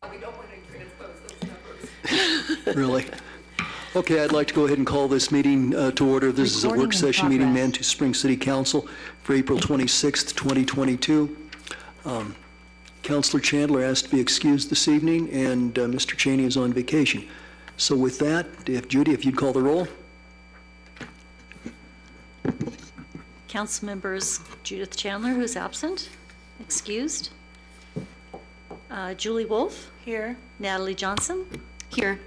We don't want to transpose those numbers. Really? Okay, I'd like to go ahead and call this meeting to order. This is a work session meeting, Manitou Springs City Council for April 26th, 2022. Councilor Chandler asked to be excused this evening, and Mr. Cheney is on vacation. So with that, Judy, if you'd call the roll. Council members Judith Chandler, who's absent, excused. Julie Wolf. Here. Natalie Johnson. Here.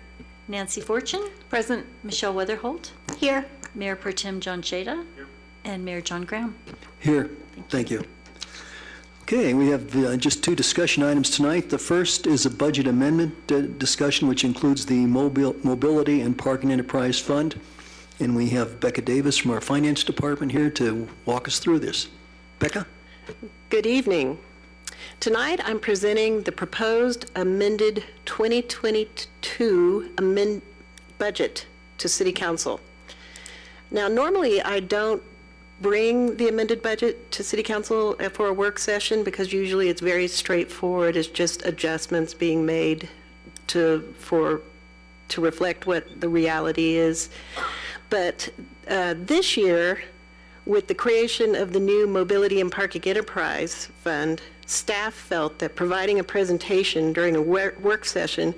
Nancy Fortune. Present. Michelle Weatherholt. Here. Mayor Pro Tem John Chada. Here. And Mayor John Graham. Here. Thank you. Okay, we have just two discussion items tonight. The first is a budget amendment discussion, which includes the Mobility and Parking Enterprise Fund. And we have Becca Davis from our Finance Department here to walk us through this. Becca? Good evening. Tonight I'm presenting the proposed amended 2022 budget to City Council. Now, normally I don't bring the amended budget to City Council for a work session because usually it's very straightforward. It's just adjustments being made to reflect what the reality is. But this year, with the creation of the new Mobility and Parking Enterprise Fund, staff felt that providing a presentation during a work session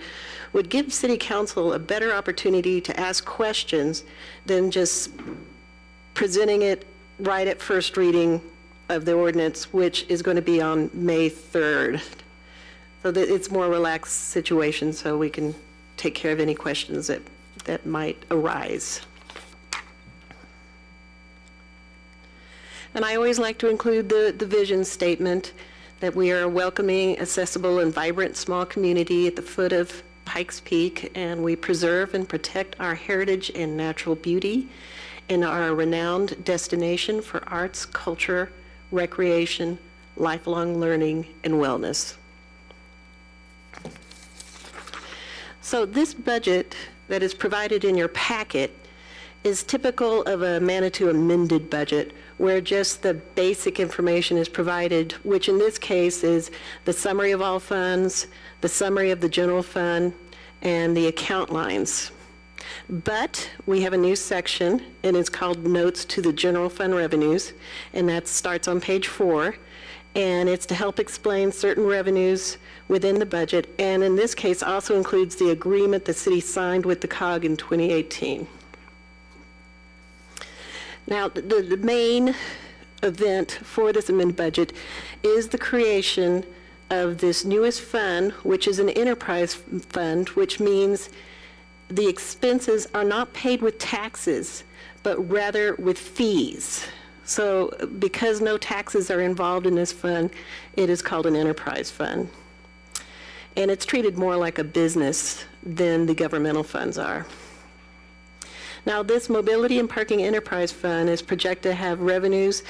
would give City Council a better opportunity to ask questions than just presenting it right at first reading of the ordinance, which is going to be on May 3rd. So that it's more relaxed situation so we can take care of any questions that might arise. And I always like to include the vision statement that we are a welcoming, accessible, and vibrant small community at the foot of Pikes Peak, and we preserve and protect our heritage and natural beauty and are a renowned destination for arts, culture, recreation, lifelong learning, and wellness. So this budget that is provided in your packet is typical of a Manitou amended budget, where just the basic information is provided, which in this case is the summary of all funds, the summary of the general fund, and the account lines. But we have a new section, and it's called Notes to the General Fund Revenues, and that starts on page 4, and it's to help explain certain revenues within the budget, and in this case also includes the agreement the city signed with the COG in 2018. Now, the main event for this amended budget is the creation of this newest fund, which is an enterprise fund, which means the expenses are not paid with taxes, but rather with fees. So because no taxes are involved in this fund, it is called an enterprise fund. And it's treated more like a business than the governmental funds are. Now, this Mobility and Parking Enterprise Fund is projected to have revenues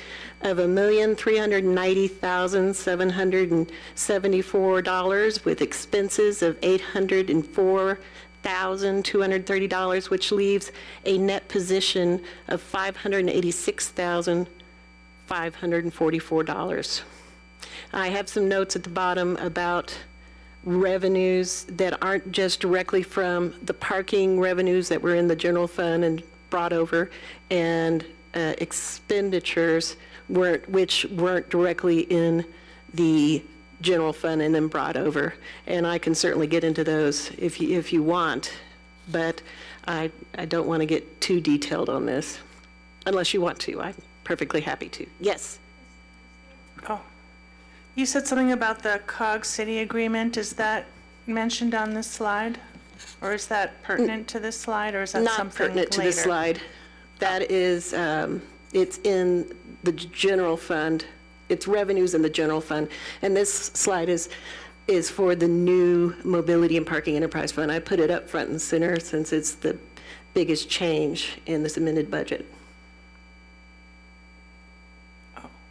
of $1,390,774 with expenses of $804,230, which leaves a net position of $586,544. I have some notes at the bottom about revenues that aren't just directly from the parking revenues that were in the general fund and brought over, and expenditures which weren't directly in the general fund and then brought over. And I can certainly get into those if you want, but I don't want to get too detailed on this. Unless you want to, I'm perfectly happy to. Yes? Oh. You said something about the COG city agreement. Is that mentioned on this slide? Or is that pertinent to this slide, or is that Not something pertinent to later? this slide. That is, it's in the general fund. It's revenues in the general fund. And this slide is for the new Mobility and Parking Enterprise Fund. I put it up front and center since it's the biggest change in this amended budget.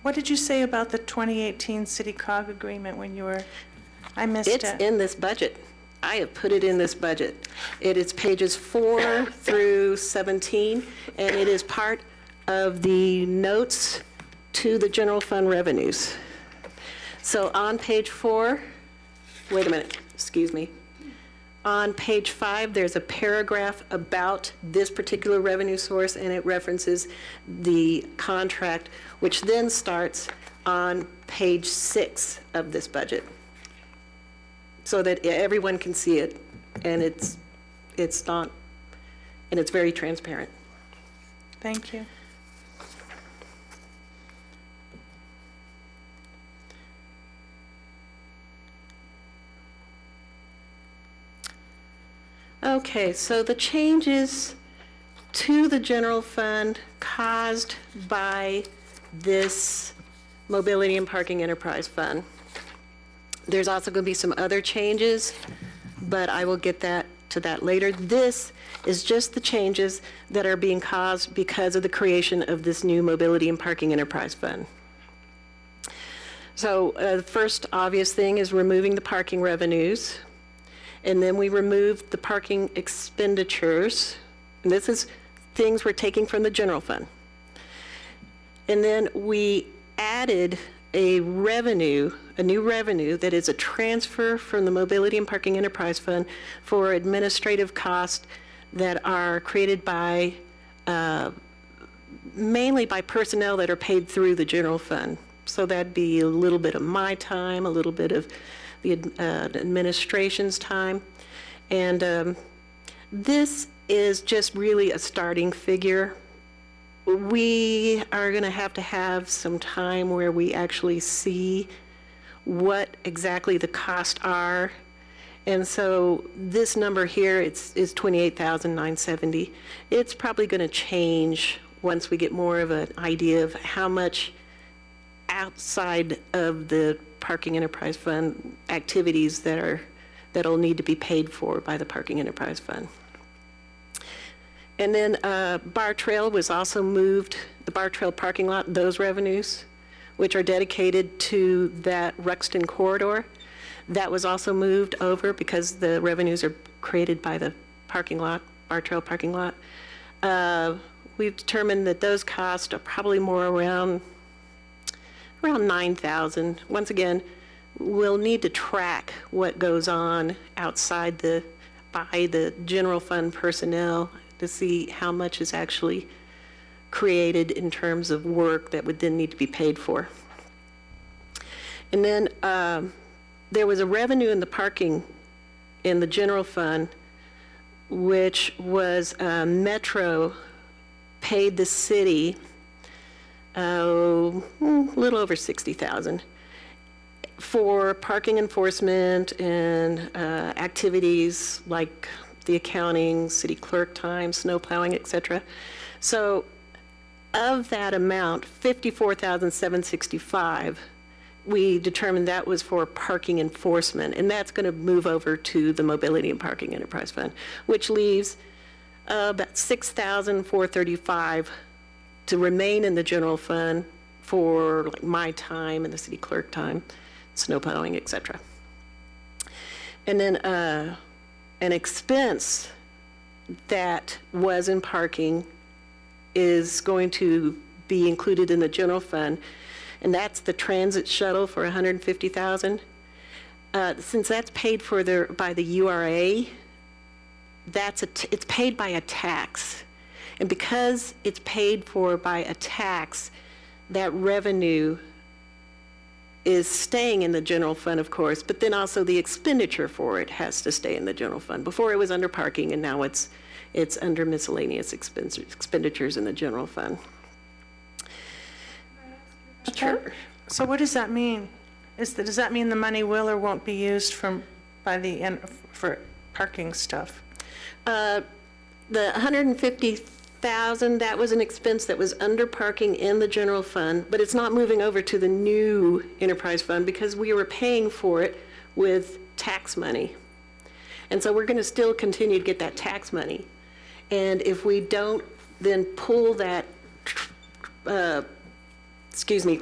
What did you say about the 2018 city COG agreement when you were, I missed it. It's in this budget. I have put it in this budget. It is pages 4 through 17, and it is part of the notes to the general fund revenues. So on page 4, wait a minute. excuse me. On page 5, there's a paragraph about this particular revenue source, and it references the contract, which then starts on page 6 of this budget, so that everyone can see it, and it's not, and it's very transparent. Thank you. Okay, so the changes to the general fund caused by this mobility and parking enterprise fund. There's also going to be some other changes, but I will get to that later. This is just the changes that are being caused because of the creation of this new mobility and parking enterprise fund. So the first obvious thing is removing the parking revenues. And then we removed the parking expenditures. And this is things we're taking from the general fund. And then we added a new revenue that is a transfer from the Mobility and Parking Enterprise Fund for administrative costs that are created by, mainly by personnel that are paid through the general fund. So that'd be a little bit of my time, a little bit of the administration's time. And this is just really a starting figure. We are going to have some time where we actually see what exactly the costs are. And so this number here is $28,970. It's probably going to change once we get more of an idea of how much outside of the Parking Enterprise Fund activities that'll need to be paid for by the Parking Enterprise Fund. And then Bar Trail was also moved, the Bar Trail parking lot, those revenues, which are dedicated to that Ruxton corridor, that was also moved over because the revenues are created by the parking lot, Bar Trail parking lot. We've determined that those costs are probably more around $9,000. Once again, we'll need to track what goes on outside by the general fund personnel to see how much is actually created in terms of work that would then need to be paid for. And then there was a revenue in the parking in the general fund, which was Metro paid the city a little over $60,000 for parking enforcement and activities like the accounting, city clerk time, snow plowing, etc. So of that amount, $54,765, we determined that was for parking enforcement, and that's going to move over to the Mobility and Parking Enterprise Fund, which leaves about $6,435 to remain in the general fund for like my time and the city clerk time, snow plowing, etc. And then an expense that was in parking is going to be included in the general fund, and that's the transit shuttle for $150,000. Since that's paid for by the URA, it's paid by a tax. And because it's paid for by a tax, that revenue is staying in the general fund, of course, but then also the expenditure for it has to stay in the general fund. Before it was under parking, and now it's under miscellaneous expenditures in the general fund. Sure. So what does that mean? Does that mean the money will or won't be used for parking stuff? The $150,000, that was an expense that was under parking in the general fund, but it's not moving over to the new enterprise fund because we were paying for it with tax money. And so we're going to still continue to get that tax money. And if we don't then pull that,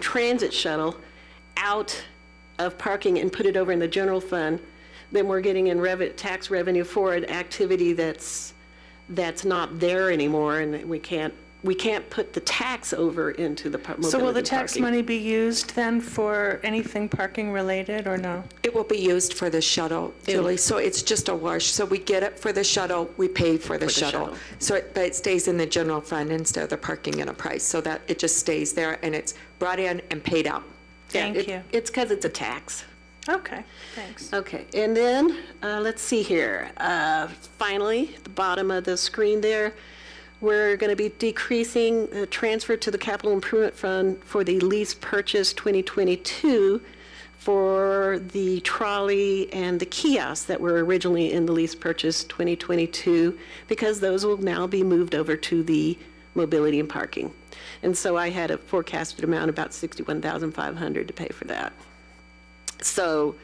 transit shuttle out of parking and put it over in the general fund, then we're getting in tax revenue for an activity that's not there anymore, and we can't we can't put the tax over into the mobility So will the and tax parking. money be used then for anything parking related or no? It will be used for the shuttle, Julie, so it's just a wash. So we get it for the shuttle, we pay for the shuttle. shuttle. So but it stays in the general fund instead of the parking and a price, so that it just stays there and it's brought in and paid out. Thank you. It's because it's a tax. Okay, thanks. Okay, and then, let's see here. Finally, the bottom of the screen there, we're going to be decreasing the transfer to the capital improvement fund for the lease purchase 2022 for the trolley and the kiosks that were originally in the lease purchase 2022, because those will now be moved over to the mobility and parking. And so I had a forecasted amount, about $61,500 to pay for that. So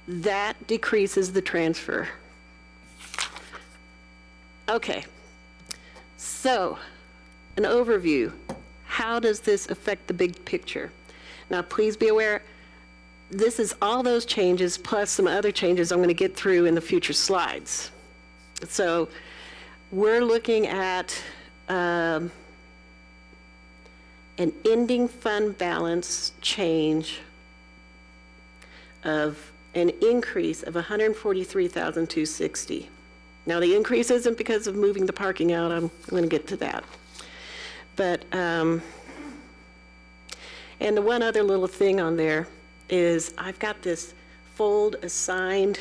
that decreases the transfer. Okay, so an overview. How does this affect the big picture? Now, please be aware, this is all those changes plus some other changes I'm going to get through in the future slides. So we're looking at an ending fund balance change of an increase of $143,260. Now, the increase isn't because of moving the parking out. I'm going to get to that. But, and the one other little thing on there is I've got this fold assigned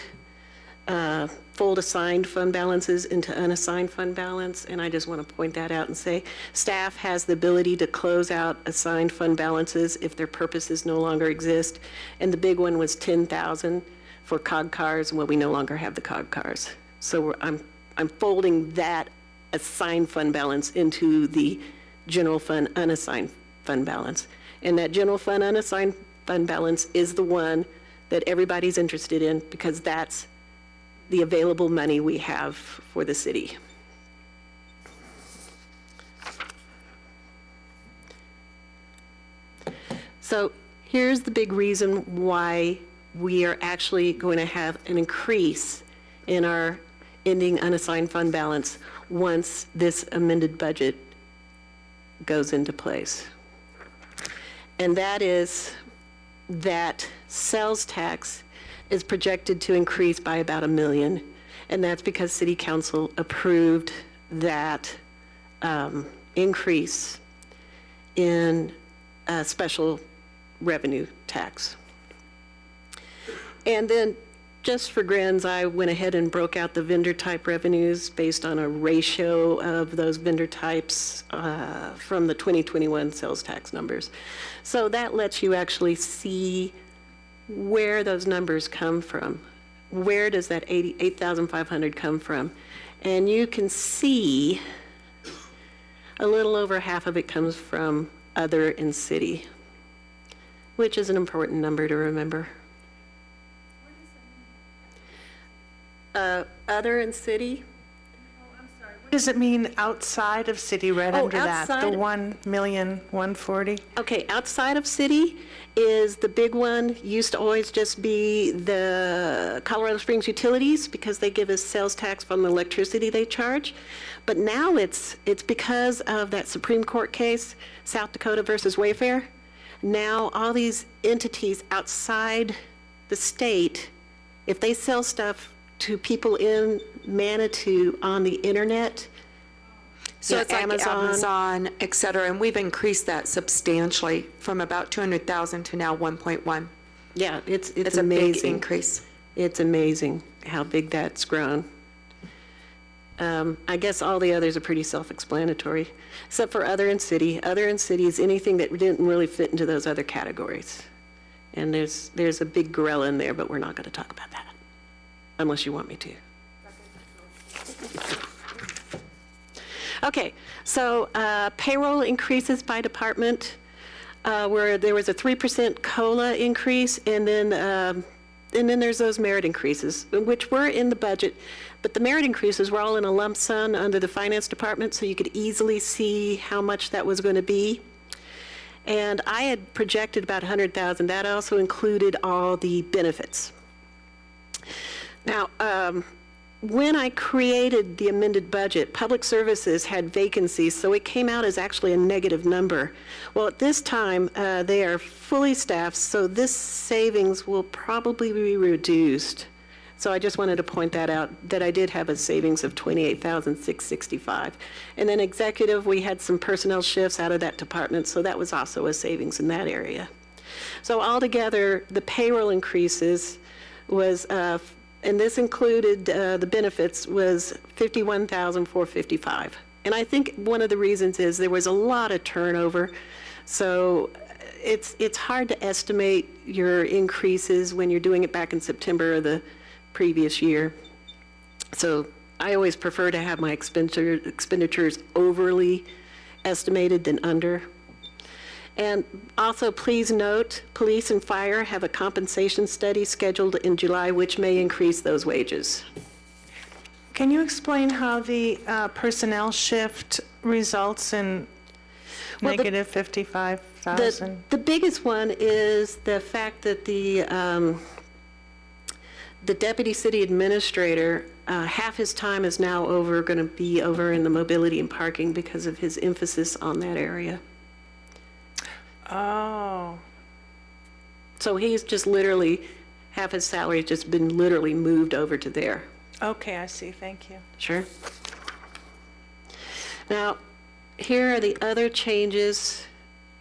fund balances into unassigned fund balance, and I just want to point that out and say staff has the ability to close out assigned fund balances if their purposes no longer exist. And the big one was 10,000 for COG cars, well, we no longer have the COG cars. So I'm folding that assigned fund balance into the general fund unassigned fund balance. And that general fund unassigned fund balance is the one that everybody's interested in, because that's the available money we have for the city. So here's the big reason why we are actually going to have an increase in our ending unassigned fund balance once this amended budget goes into place. And that is that sales tax is projected to increase by about $1 million. And that's because City Council approved that increase in special revenue tax. And then, just for grins, I went ahead and broke out the vendor type revenues based on a ratio of those vendor types from the 2021 sales tax numbers. So that lets you actually see where those numbers come from. Where does that $8,500 come from? And you can see a little over half of it comes from other and city, which is an important number to remember. Other and city? What does it mean outside of city right Oh, under that? outside? The 1,140,000? Okay, outside of city is the big one, used to always just be the Colorado Springs utilities, because they give us sales tax from the electricity they charge. But now it's because of that Supreme Court case, South Dakota versus Wayfair. Now all these entities outside the state, if they sell stuff to people in Manitou on the internet, So yeah, it's like Amazon. Amazon, et cetera, and we've increased that substantially from about 200,000 to now 1.1. yeah, it's It's a amazing. big increase. It's amazing how big that's grown. I guess all the others are pretty self-explanatory, except for other and city. Other and city is anything that didn't really fit into those other categories. And there's a big gorilla in there, but we're not going to talk about that, unless you want me to. Okay, so payroll increases by department, where there was a 3% COLA increase, and then there's those merit increases, which were in the budget, but the merit increases were all in a lump sum under the finance department, so you could easily see how much that was going to be. And I had projected about 100,000. That also included all the benefits. Now, when I created the amended budget, public services had vacancies, so it came out as actually a negative number. Well, at this time, they are fully staffed, so this savings will probably be reduced. So I just wanted to point that out, that I did have a savings of $28,665. And then executive, we had some personnel shifts out of that department, so that was also a savings in that area. So altogether, the payroll increases was, and this included the benefits, was $51,455. And I think one of the reasons is there was a lot of turnover, so it's hard to estimate your increases when you're doing it back in September of the previous year. So I always prefer to have my expenditures overly estimated than under. And also, please note, police and fire have a compensation study scheduled in July, which may increase those wages. Can you explain how the personnel shift results in negative 55,000? The biggest one is the fact that the deputy city administrator, half his time is now going to be over in the mobility and parking because of his emphasis on that area. Oh. So he's just literally, half his salary has just been literally moved over to there. Okay, I see. Thank you. Sure. Now, here are the other changes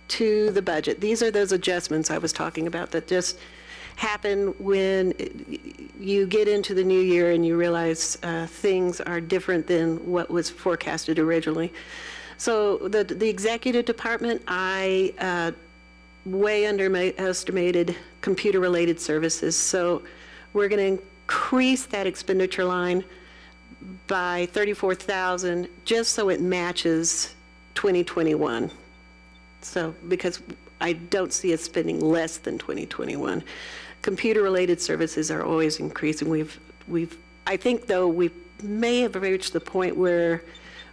to the budget. These are those adjustments I was talking about that just happen when you get into the new year and you realize things are different than what was forecasted originally. So the executive department, I way underestimated computer-related services. So we're going to increase that expenditure line by $34,000 just so it matches 2021. So because I don't see us spending less than 2021. Computer-related services are always increasing. I think though we may have reached the point where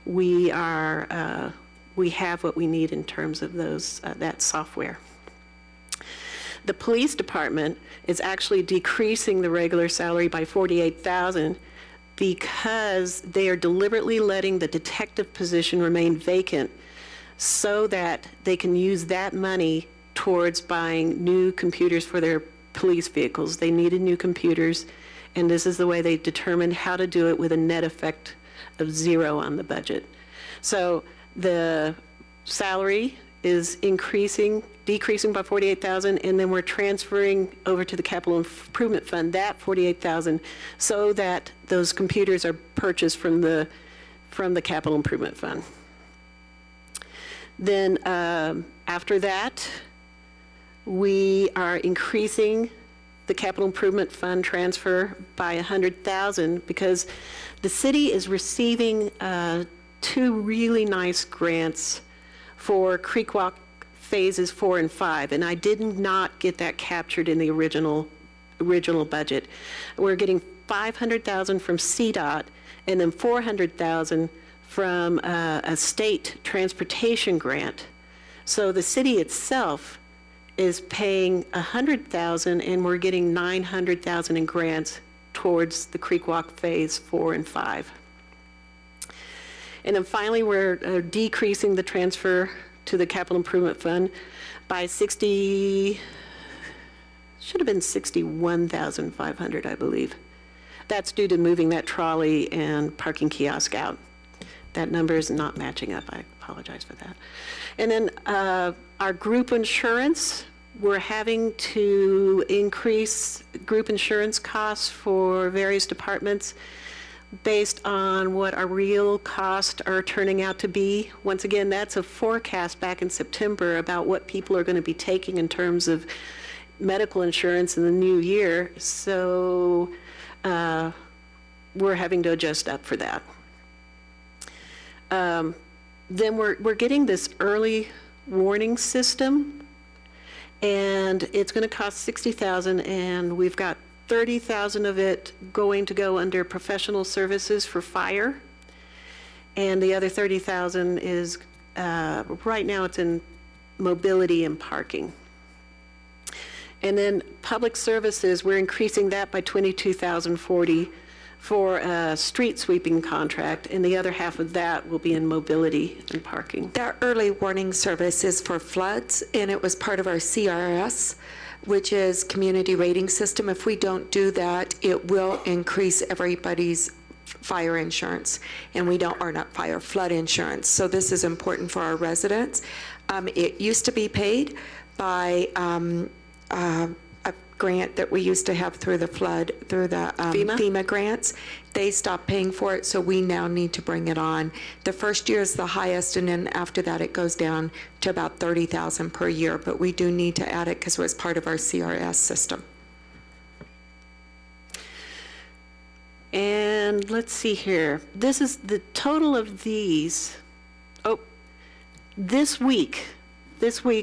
we have what we need in terms of that software. The police department is actually decreasing the regular salary by $48,000 because they are deliberately letting the detective position remain vacant so that they can use that money towards buying new computers for their police vehicles. They needed new computers, and this is the way they determined how to do it with a net effect of 0 on the budget. So the salary is decreasing by $48,000, and then we're transferring over to the capital improvement fund that $48,000 so that those computers are purchased from the capital improvement fund. Then after that, we are increasing the capital improvement fund transfer by $100,000 because the city is receiving 2 really nice grants for Creek Walk phases 4 and 5, and I did not get that captured in the original budget. We're getting $500,000 from CDOT and then $400,000 from a state transportation grant. So the city itself is paying $100,000, and we're getting $900,000 in grants towards the Creek Walk phase 4 and 5. And then finally, we're decreasing the transfer to the capital improvement fund by should have been $61,500, I believe. That's due to moving that trolley and parking kiosk out. That number is not matching up. I apologize for that. And then our group insurance, we're having to increase group insurance costs for various departments based on what our real costs are turning out to be. Once again, that's a forecast back in September about what people are going to be taking in terms of medical insurance in the new year. So we're having to adjust up for that. Then we're getting this early warning system, and it's going to cost $60,000, and we've got $30,000 of it going to go under professional services for fire, and the other $30,000 is right now it's in mobility and parking. And then public services, we're increasing that by $22,040 for a street sweeping contract, and the other half of that will be in mobility and parking. That early warning service is for floods, and it was part of our CRS, which is Community Rating System. If we don't do that, it will increase everybody's fire insurance, and we don't, or not fire, flood insurance. So this is important for our residents. It used to be paid by a grant that we used to have through the flood, through the FEMA grants. They stopped paying for it, so we now need to bring it on. The first year is the highest, and then after that it goes down to about $30,000 per year, but we do need to add it because it was part of our CRS system. And let's see here. This is the total of these. Oh, this week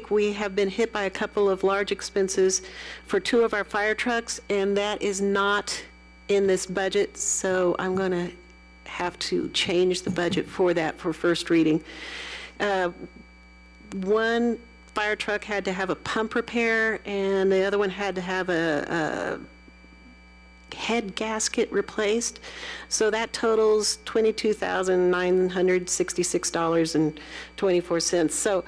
we have been hit by a couple of large expenses for 2 of our fire trucks, and that is not in this budget, so I'm going to have to change the budget for that for first reading. One fire truck had to have a pump repair, and the other one had to have a head gasket replaced. So that totals $22,966.24. So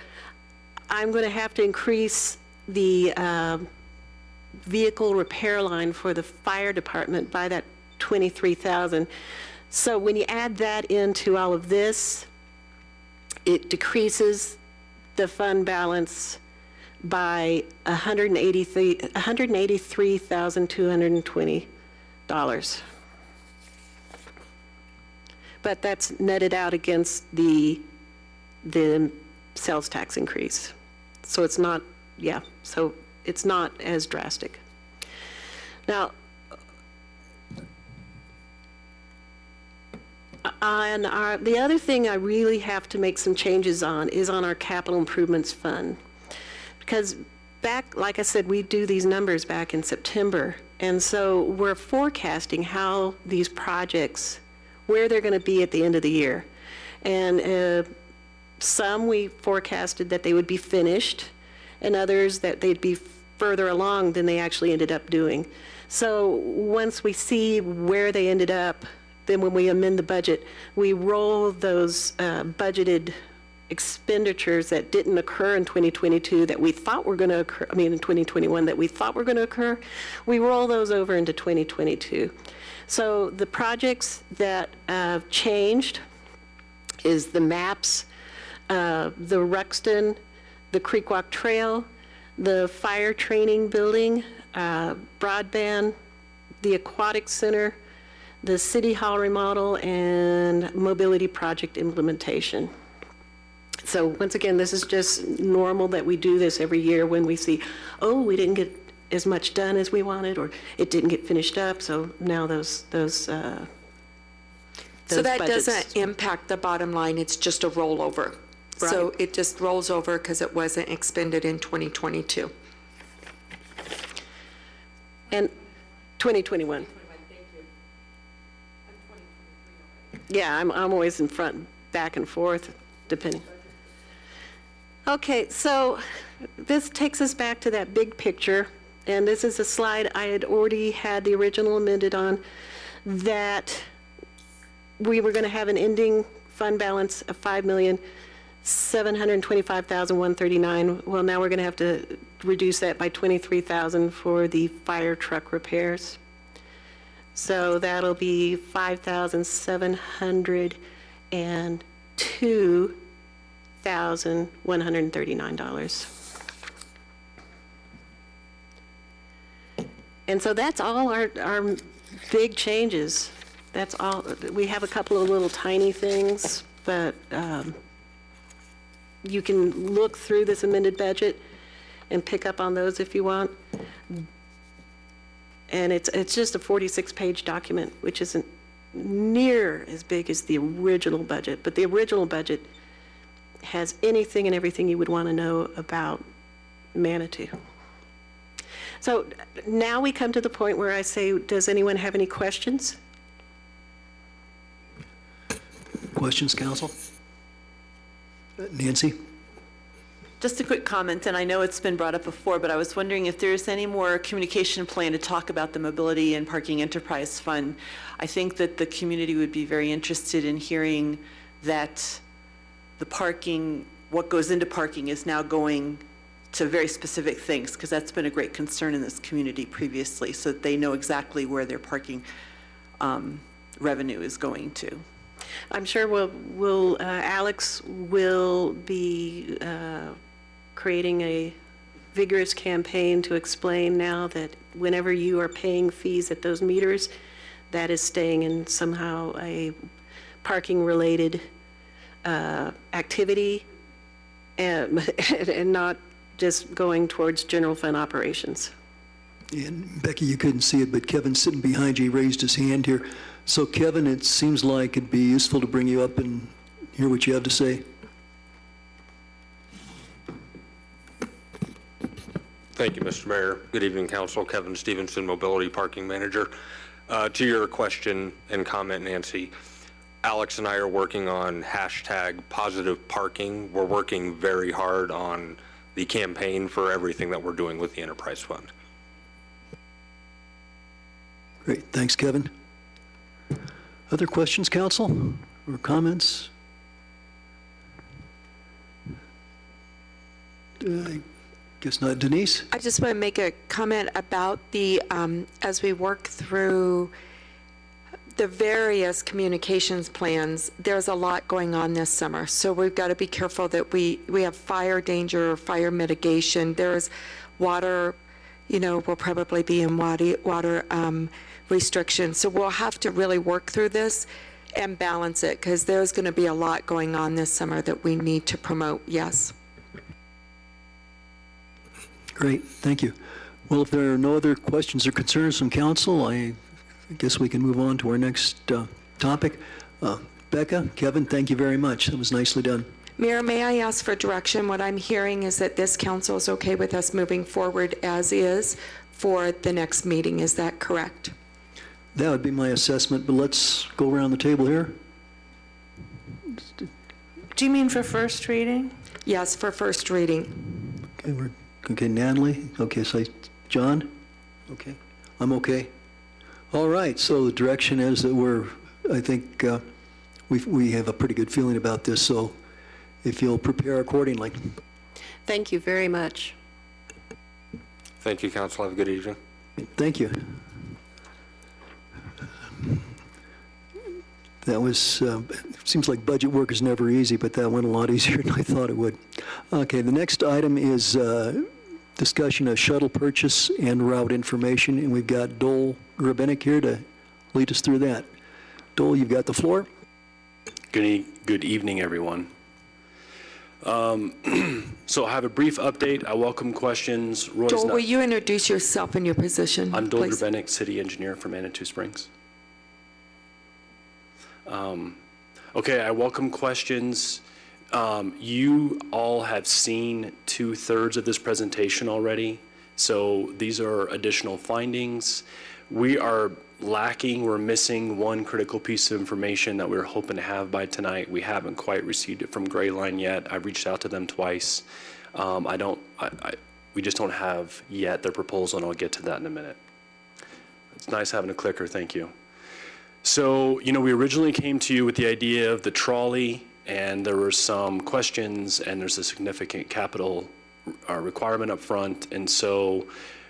I'm going to have to increase the vehicle repair line for the fire department by that $23,000. So when you add that into all of this, it decreases the fund balance by $183,220. But that's netted out against the sales tax increase. So it's not, so it's not as drastic. Now, the other thing I really have to make some changes on is on our capital improvements fund. Because back, like I said, we do these numbers back in September. And so we're forecasting how these projects, where they're going to be at the end of the year. And some we forecasted that they would be finished, and others that they'd be further along than they actually ended up doing. So once we see where they ended up, then when we amend the budget, we roll those budgeted expenditures that didn't occur in 2022 that we thought were going to occur, in 2021 that we thought were going to occur, we roll those over into 2022. So the projects that changed is the MAPS, the Ruxton, the Creekwalk Trail, the fire training building, broadband, the aquatic center, the city hall remodel, and mobility project implementation. So once again, this is just normal that we do this every year when we see, oh, we didn't get as much done as we wanted, or it didn't get finished up. So now those So that budgets. doesn't impact the bottom line, it's just a rollover. So Right. it just rolls over because it wasn't expended in 2022. And 2021. Yeah, I'm always in front, back and forth, depending. Okay, so this takes us back to that big picture, and this is a slide I had already had the original amended on, that we were going to have an ending fund balance of $5,725,139. Well, now we're going to have to reduce that by $23,000 for the fire truck repairs. So that'll be $5,702,139. And so that's all our big changes. That's all. We have a couple of little tiny things, but you can look through this amended budget and pick up on those if you want. And it's just a 46-page document, which isn't near as big as the original budget, but the original budget has anything and everything you would want to know about Manitou. So now we come to the point where I say, does anyone have any questions? Questions, council? Nancy? Just a quick comment, and I know it's been brought up before, but I was wondering if there's any more communication plan to talk about the Mobility and Parking Enterprise Fund. I think that the community would be very interested in hearing that the parking, what goes into parking is now going to very specific things, because that's been a great concern in this community previously, so that they know exactly where their parking revenue is going to. I'm sure Alex will be creating a vigorous campaign to explain now that whenever you are paying fees at those meters, that is staying in somehow a parking-related activity and not just going towards general fund operations. And Becky, you couldn't see it, but Kevin's sitting behind you, he raised his hand here. So Kevin, it seems like it'd be useful to bring you up and hear what you have to say. Thank you, Mr. Mayor. Good evening, Council. Kevin Stevenson, Mobility Parking Manager. To your question and comment, Nancy, Alex and I are working on #PositiveParking. We're working very hard on the campaign for everything that we're doing with the Enterprise Fund. Great, thanks, Kevin. Other questions, Council, or comments? I guess not. Denise? I just want to make a comment about the, as we work through the various communications plans, there's a lot going on this summer. So we've got to be careful that we have fire danger, fire mitigation. There's water, we'll probably be in water restrictions. So we'll have to really work through this and balance it, because there's going to be a lot going on this summer that we need to promote. Yes. Great, thank you. Well, if there are no other questions or concerns from council, I guess we can move on to our next topic. Becca, Kevin, thank you very much. That was nicely done. Mayor, may I ask for direction? What I'm hearing is that this council is okay with us moving forward as is for the next meeting. Is that correct? That would be my assessment, but let's go around the table here. Do you mean for first reading? Yes, for first reading. Okay, Natalie? Okay, so John? Okay, I'm okay. All right, so the direction is that I think we have a pretty good feeling about this, so if you'll prepare accordingly. Thank you very much. Thank you, Council. Have a good evening. Thank you. That was, seems like budget work is never easy, but that went a lot easier than I thought it would. Okay, the next item is discussion of shuttle purchase and route information, and we've got Dole Grabenick here to lead us through that. Dole, you've got the floor. Good evening, everyone. So I have a brief update. I welcome questions. Dole, will you introduce yourself and your position, I'm Dole please? Grabenick, City Engineer for Manitou Springs. Okay, I welcome questions. You all have seen 2/3 of this presentation already, so these are additional findings. We're missing one critical piece of information that we were hoping to have by tonight. We haven't quite received it from Gray Line yet. I've reached out to them twice. We just don't have yet their proposal, and I'll get to that in a minute. It's nice having a clicker, thank you. So, we originally came to you with the idea of the trolley, and there were some questions, and there's a significant capital requirement up front, and so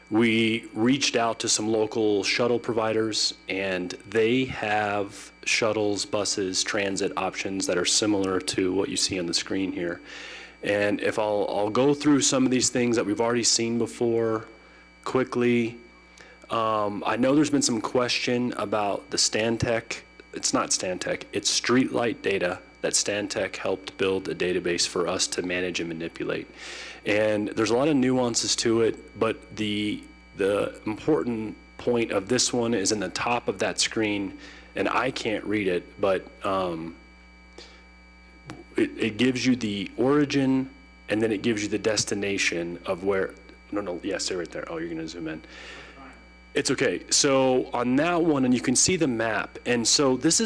we reached out to some local shuttle providers, and they have shuttles, buses, transit options that are similar to what you see on the screen here. And if I'll go through some of these things that we've already seen before quickly. I know there's been some question about the Stantec. It's not Stantec, it's streetlight data that Stantec helped build a database for us to manage and manipulate. And there's a lot of nuances to it, but the important point of this one is in the top of that screen, and I can't read it, but it gives you the origin, and then it gives you the destination of where, yes, they're right there. Oh, you're gonna zoom in. It's okay. So on that one, and you can see the map. And so this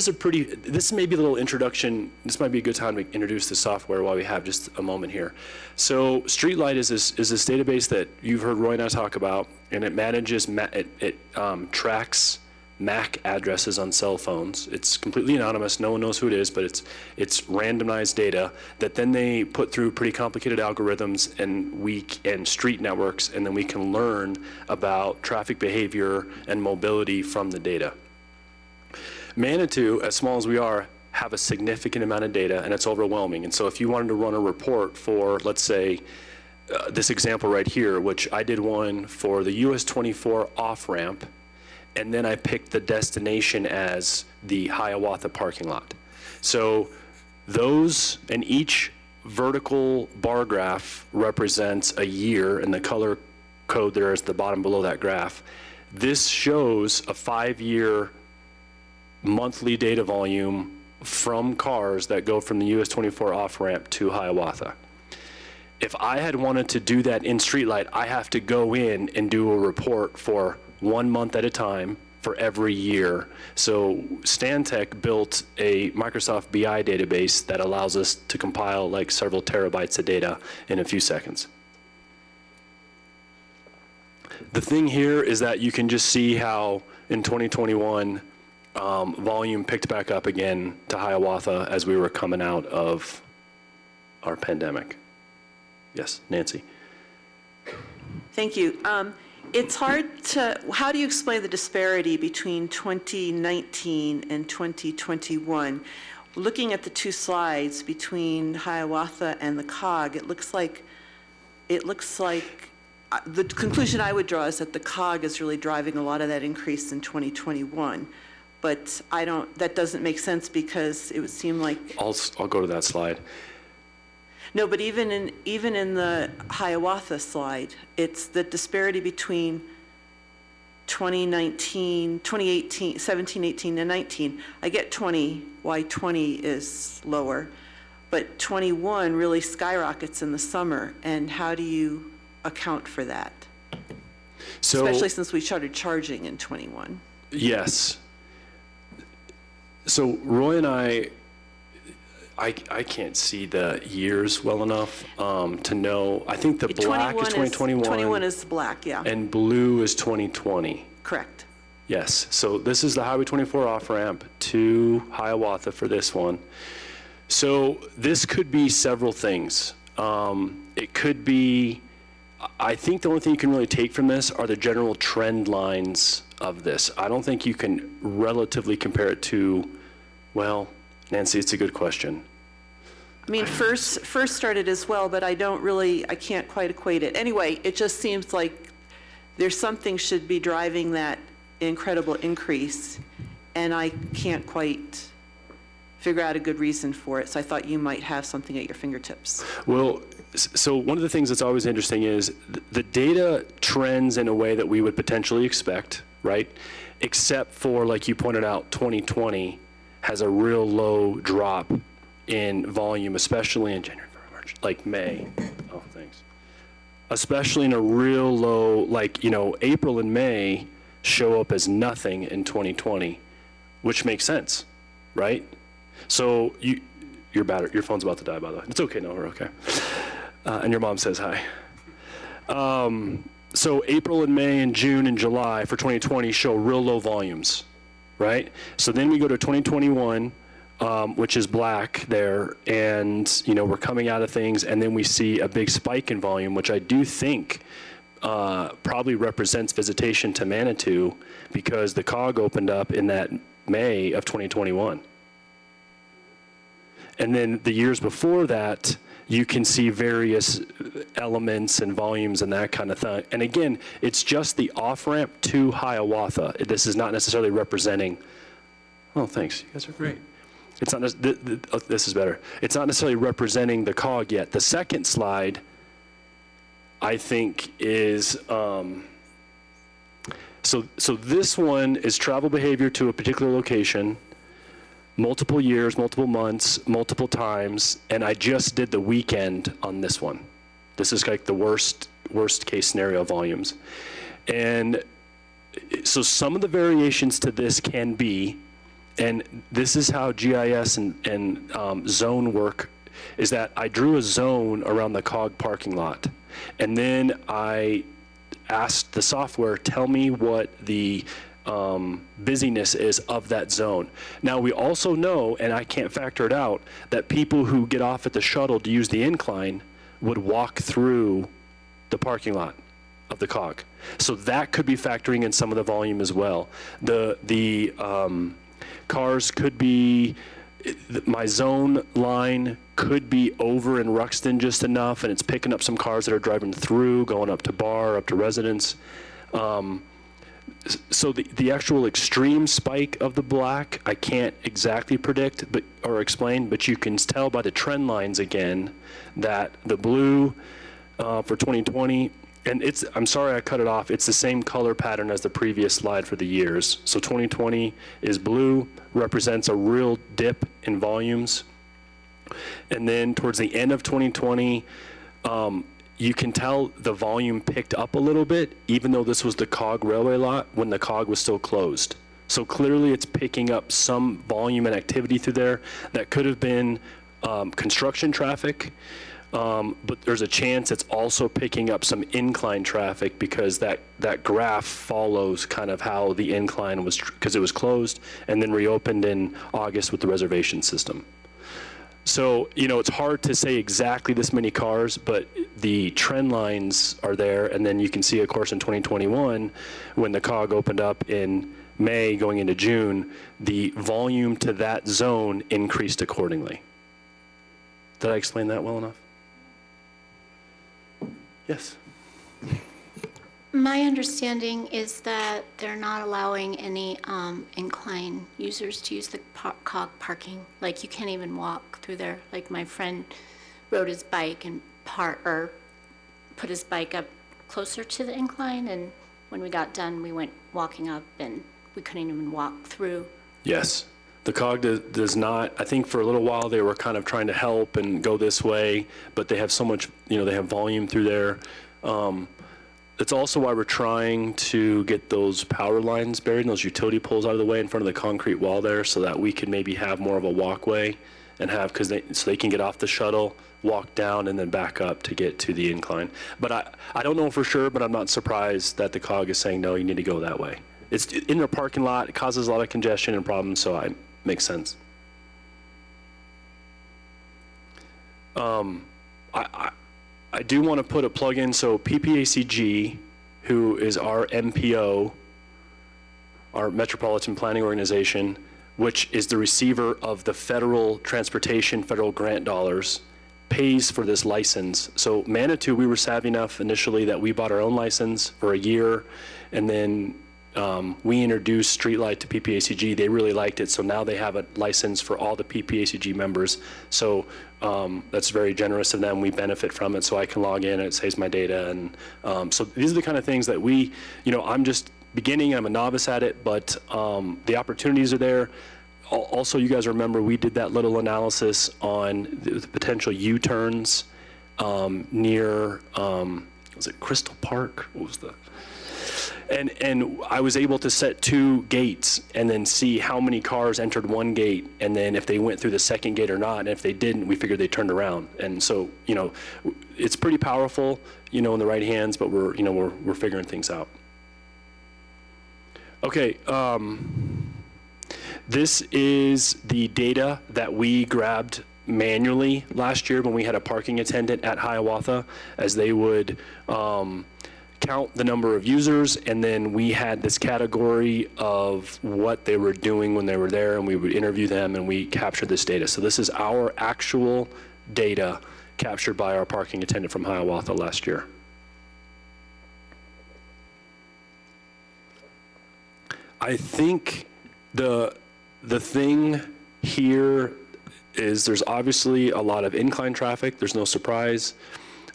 may be a little introduction. This might be a good time to introduce the software while we have just a moment here. So Streetlight is this database that you've heard Roy and I talk about, and it manages, it tracks MAC addresses on cell phones. It's completely anonymous. No one knows who it is, but it's randomized data that then they put through pretty complicated algorithms and street networks, and then we can learn about traffic behavior and mobility from the data. Manitou, as small as we are, have a significant amount of data, and it's overwhelming. And so if you wanted to run a report for, let's say, this example right here, which I did one for the US 24 off-ramp, and then I picked the destination as the Hiawatha parking lot. So those, and each vertical bar graph represents a year, and the color code there is the bottom below that graph. This shows a 5-year monthly data volume from cars that go from the US 24 off-ramp to Hiawatha. If I had wanted to do that in Streetlight, I have to go in and do a report for 1 month at a time for every year. So Stantec built a Microsoft BI database that allows us to compile like several terabytes of data in a few seconds. The thing here is that you can just see how in 2021, volume picked back up again to Hiawatha as we were coming out of our pandemic. Yes, Nancy. Thank you. It's hard to, how do you explain the disparity between 2019 and 2021? Looking at the two slides between Hiawatha and the COG, it looks like the conclusion I would draw is that the COG is really driving a lot of that increase in 2021. But that doesn't make sense because it would seem like. I'll go to that slide. No, but even in the Hiawatha slide, it's the disparity between 2019, 2018, 17, 18, and 19. I get 20, why 20 is lower, but 21 really skyrockets in the summer. And how do you account for that? So, especially since we started charging in 21. Yes. So Roy and I can't see the years well enough to know. I think the black is 2021. 21 is black, yeah. And blue is 2020. Correct. Yes. So this is the Highway 24 off-ramp to Hiawatha for this one. So this could be several things. It could be, I think the only thing you can really take from this are the general trend lines of this. I don't think you can relatively compare it to, well, Nancy, it's a good question. I mean, first started as well, but I can't quite equate it. Anyway, it just seems like there's something should be driving that incredible increase, and I can't quite figure out a good reason for it. So I thought you might have something at your fingertips. Well, so one of the things that's always interesting is the data trends in a way that we would potentially expect, right? Except for, like you pointed out, 2020 has a real low drop in volume, especially in January, February, March, like May. Oh, thanks. Especially in a real low, like, April and May show up as nothing in 2020, which makes sense, right? So your phone's about to die, by the way. It's okay, no, we're okay. And your mom says hi. So April and May and June and July for 2020 show real low volumes, right? So then we go to 2021, which is black there, and we're coming out of things, and then we see a big spike in volume, which I do think probably represents visitation to Manitou because the COG opened up in that May of 2021. And then the years before that, you can see various elements and volumes and that kind of thing. And again, it's just the off-ramp to Hiawatha. This is not necessarily representing, oh, thanks, you guys are great. It's not, this is better. It's not necessarily representing the COG yet. The second slide, I think, is, so this one is travel behavior to a particular location, multiple years, multiple months, multiple times, and I just did the weekend on this one. This is like the worst case scenario volumes. And so some of the variations to this can be, and this is how GIS and zone work, is that I drew a zone around the COG parking lot. And then I asked the software, tell me what the busyness is of that zone. Now, we also know, and I can't factor it out, that people who get off at the shuttle to use the incline would walk through the parking lot of the COG. So that could be factoring in some of the volume as well. The cars could be, my zone line could be over in Ruxton just enough, and it's picking up some cars that are driving through, going up to Bar, up to Residence. So the actual extreme spike of the black, I can't exactly predict or explain, but you can tell by the trend lines again that the blue for 2020, and I'm sorry I cut it off, it's the same color pattern as the previous slide for the years. So 2020 is blue, represents a real dip in volumes. And then towards the end of 2020, you can tell the volume picked up a little bit, even though this was the COG railway lot when the COG was still closed. So clearly it's picking up some volume and activity through there that could have been construction traffic, but there's a chance it's also picking up some incline traffic because that graph follows kind of how the incline was, because it was closed and then reopened in August with the reservation system. So, it's hard to say exactly this many cars, but the trend lines are there. And then you can see, of course, in 2021, when the COG opened up in May going into June, the volume to that zone increased accordingly. Did I explain that well enough? Yes. My understanding is that they're not allowing any incline users to use the COG parking. Like, you can't even walk through there. Like, my friend rode his bike and put his bike up closer to the incline, and when we got done, we went walking up, and we couldn't even walk through. Yes. The COG does not, I think for a little while they were kind of trying to help and go this way, but they have so much, they have volume through there. It's also why we're trying to get those power lines buried and those utility poles out of the way in front of the concrete wall there, so that we can maybe have more of a walkway and have, so they can get off the shuttle, walk down, and then back up to get to the incline. But I don't know for sure, but I'm not surprised that the COG is saying, no, you need to go that way. It's in their parking lot. It causes a lot of congestion and problems, so it makes sense. I do want to put a plug in. So PPACG, who is our MPO, our Metropolitan Planning Organization, which is the receiver of the federal transportation, federal grant dollars, pays for this license. So Manitou, we were savvy enough initially that we bought our own license for a year, and then we introduced Streetlight to PPACG. They really liked it, so now they have a license for all the PPACG members. So that's very generous of them. We benefit from it, so I can log in and it saves my data. And so these are the kind of things that we, I'm just beginning. I'm a novice at it, but the opportunities are there. Also, you guys remember we did that little analysis on the potential U-turns near, was it Crystal Park? What was the? And I was able to set 2 gates and then see how many cars entered one gate, and then if they went through the second gate or not. And if they didn't, we figured they turned around. And so, it's pretty powerful, in the right hands, but we're figuring things out. Okay, this is the data that we grabbed manually last year when we had a parking attendant at Hiawatha, as they would count the number of users, and then we had this category of what they were doing when they were there, and we would interview them, and we captured this data. So this is our actual data captured by our parking attendant from Hiawatha last year. I think the thing here is there's obviously a lot of incline traffic. There's no surprise.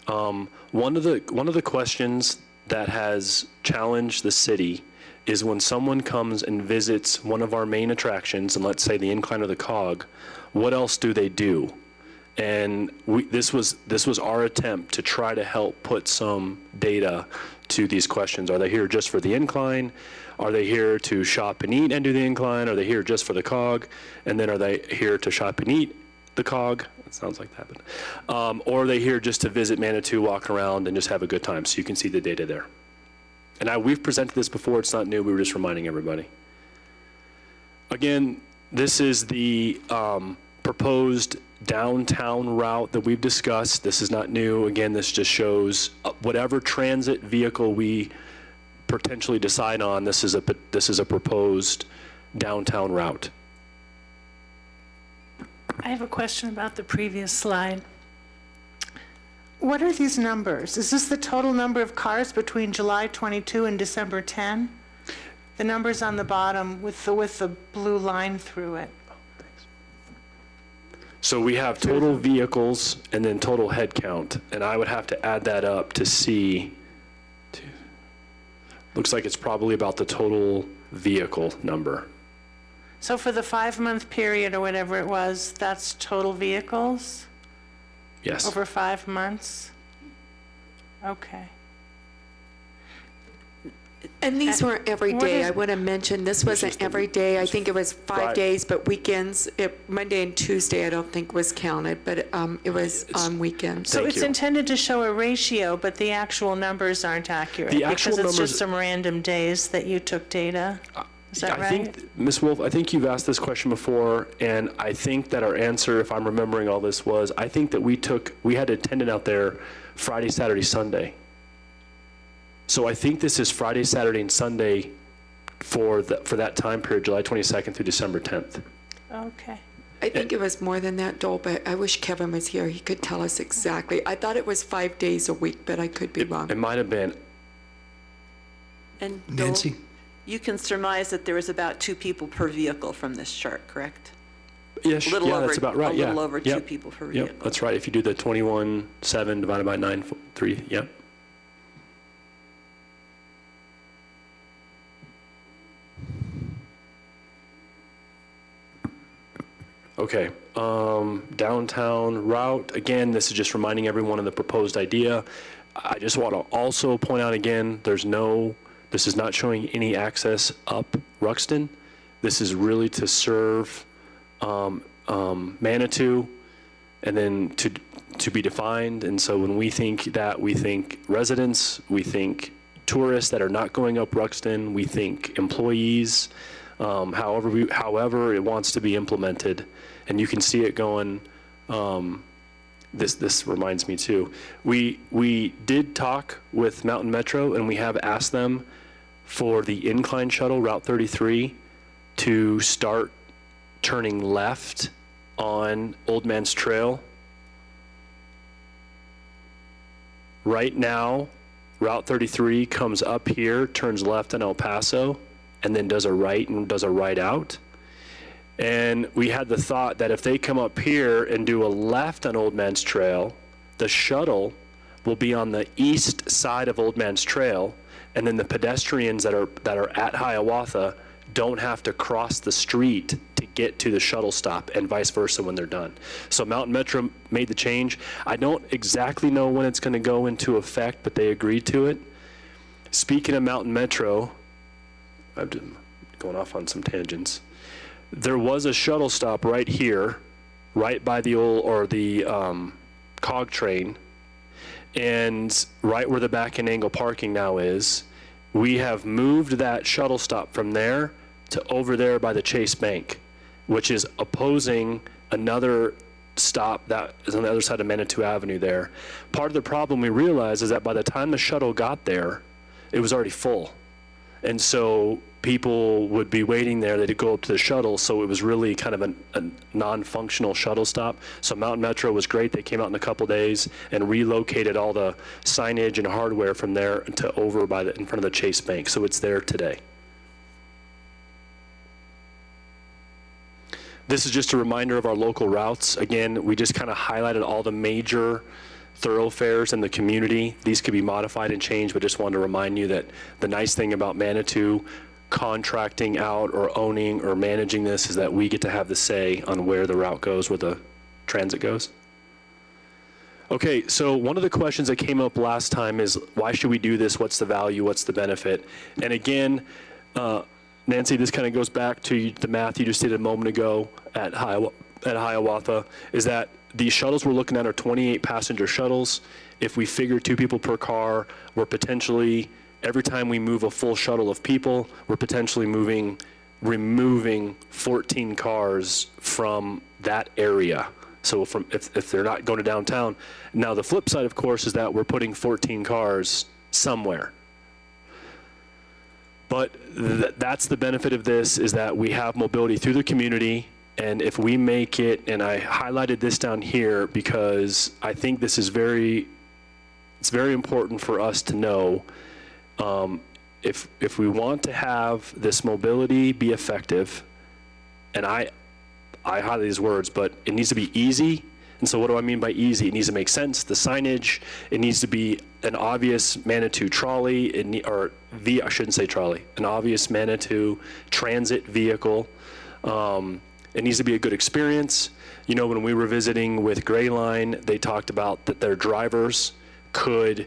One of the questions that has challenged the city is when someone comes and visits one of our main attractions, and let's say the incline or the COG, what else do they do? And this was our attempt to try to help put some data to these questions. Are they here just for the incline? Are they here to shop and eat and do the incline? Are they here just for the COG? And then are they here to shop and eat the COG? It sounds like that, but, or are they here just to visit Manitou, walk around, and just have a good time? So you can see the data there. And we've presented this before. It's not new. We were just reminding everybody. Again, this is the proposed downtown route that we've discussed. This is not new. Again, this just shows whatever transit vehicle we potentially decide on, this is a proposed downtown route. I have a question about the previous slide. What are these numbers? Is this the total number of cars between July 22 and December 10? The numbers on the bottom with the blue line through it. So we have total vehicles and then total head count, and I would have to add that up to see. Looks like it's probably about the total vehicle number. So for the 5-month period or whatever it was, that's total vehicles Yes. over 5 months? Okay. And these weren't every What day. is- I want to mention, this wasn't every day. I think it was 5 Friday. days, but weekends, Monday and Tuesday, I don't think was counted, but it was on weekends. So Thank it's you. intended to show a ratio, but the actual numbers aren't accurate? The actual Because it's numbers- just some random days that you took data? Is that I right? think, Ms. Wolf, I think you've asked this question before, and I think that our answer, if I'm remembering all this, was I think that we had an attendant out there Friday, Saturday, Sunday. So I think this is Friday, Saturday, and Sunday for that time period, July 22nd through December 10th. Okay. I think it was more than that, Dole, but I wish Kevin was here. He could tell us exactly. I thought it was 5 days a week, but I could be wrong. It might have been. And Dole, Nancy? you can surmise that there was about 2 people per vehicle from this chart, correct? Yes, A little yeah, over- that's about right. a Yeah. little over 2 Yep. people per Yep, vehicle. that's right. If you do the 21.7 divided by 9.3, yep. Okay, downtown route, again, this is just reminding everyone of the proposed idea. I just want to also point out again, this is not showing any access up Ruxton. This is really to serve Manitou and then to be defined. And so when we think that, we think residents, we think tourists that are not going up Ruxton, we think employees, however it wants to be implemented. And you can see it going, this reminds me too. We did talk with Mountain Metro, and we have asked them for the incline shuttle, Route 33, to start turning left on Old Man's Trail. Right now, Route 33 comes up here, turns left on El Paso, and then does a right and does a right out. And we had the thought that if they come up here and do a left on Old Man's Trail, the shuttle will be on the east side of Old Man's Trail, and then the pedestrians that are at Hiawatha don't have to cross the street to get to the shuttle stop, and vice versa when they're done. So Mountain Metro made the change. I don't exactly know when it's going to go into effect, but they agreed to it. Speaking of Mountain Metro, I'm just going off on some tangents. There was a shuttle stop right here, right by the COG train, and right where the back and angle parking now is. We have moved that shuttle stop from there to over there by the Chase Bank, which is opposing another stop that is on the other side of Manitou Avenue there. Part of the problem we realized is that by the time the shuttle got there, it was already full. And so people would be waiting there, they'd go up to the shuttle, so it was really kind of a non-functional shuttle stop. So Mountain Metro was great. They came out in a couple days and relocated all the signage and hardware from there to over in front of the Chase Bank. So it's there today. This is just a reminder of our local routes. Again, we just kind of highlighted all the major thoroughfares in the community. These could be modified and changed, but just wanted to remind you that the nice thing about Manitou contracting out or owning or managing this is that we get to have the say on where the route goes, where the transit goes. Okay, so one of the questions that came up last time is, why should we do this? What's the value? What's the benefit? And again, Nancy, this kind of goes back to the math you just did a moment ago at Hiawatha, is that these shuttles we're looking at are 28 passenger shuttles. If we figure 2 people per car, we're potentially, every time we move a full shuttle of people, we're potentially removing 14 cars from that area. So if they're not going to downtown. Now the flip side, of course, is that we're putting 14 cars somewhere. But that's the benefit of this, is that we have mobility through the community. And if we make it, and I highlighted this down here because I think this is it's very important for us to know, if we want to have this mobility be effective, and I highlight these words, but it needs to be easy. And so what do I mean by easy? It needs to make sense, the signage, it needs to be an obvious Manitou trolley, I shouldn't say trolley, an obvious Manitou transit vehicle. It needs to be a good experience. You know, when we were visiting with Gray Line, they talked about that their drivers could,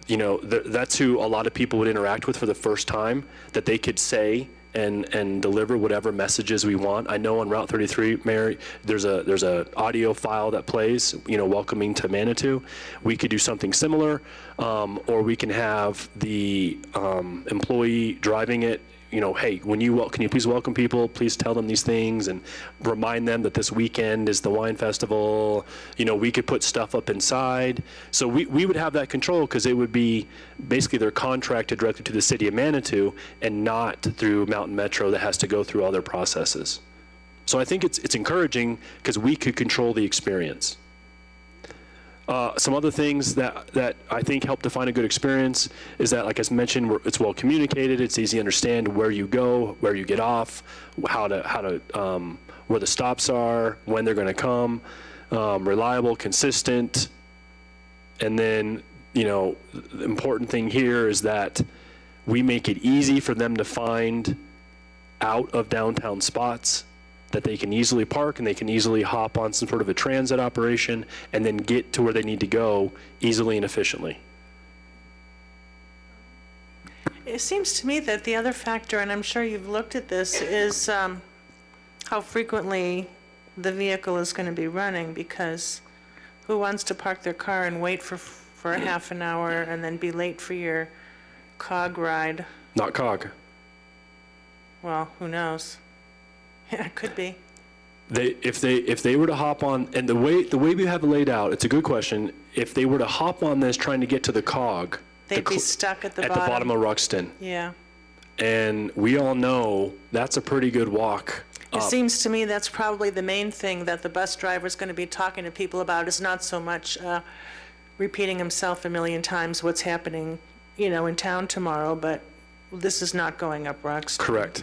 you know, that's who a lot of people would interact with for the first time, that they could say and deliver whatever messages we want. I know on Route 33, Mary, there's a audio file that plays, you know, welcoming to Manitou. We could do something similar, or we can have the employee driving it, you know, hey, can you please welcome people? Please tell them these things and remind them that this weekend is the wine festival. You know, we could put stuff up inside. So we would have that control, because it would be basically they're contracted directly to the city of Manitou and not through Mountain Metro that has to go through all their processes. So I think it's encouraging because we could control the experience. Some other things that I think help define a good experience is that, like I mentioned, it's well communicated. It's easy to understand where you go, where you get off, how to where the stops are, when they're going to come, reliable, consistent. And then, you know, the important thing here is that we make it easy for them to find out of downtown spots, that they can easily park and they can easily hop on some sort of a transit operation and then get to where they need to go easily and efficiently. It seems to me that the other factor, and I'm sure you've looked at this, is how frequently the vehicle is going to be running, because who wants to park their car and wait for a half an hour and then be late for your COG ride? Not COG. Well, who knows? Yeah, it could be. If they were to hop on, and the way we have it laid out, it's a good question. If they were to hop on this trying to get to the COG, They'd be stuck at the bottom. At the bottom of Ruxton. Yeah. And we all know that's a pretty good walk. It seems to me that's probably the main thing that the bus driver is going to be talking to people about, is not so much repeating himself a million times what's happening, you know, in town tomorrow, but this is not going up Ruxton. Correct.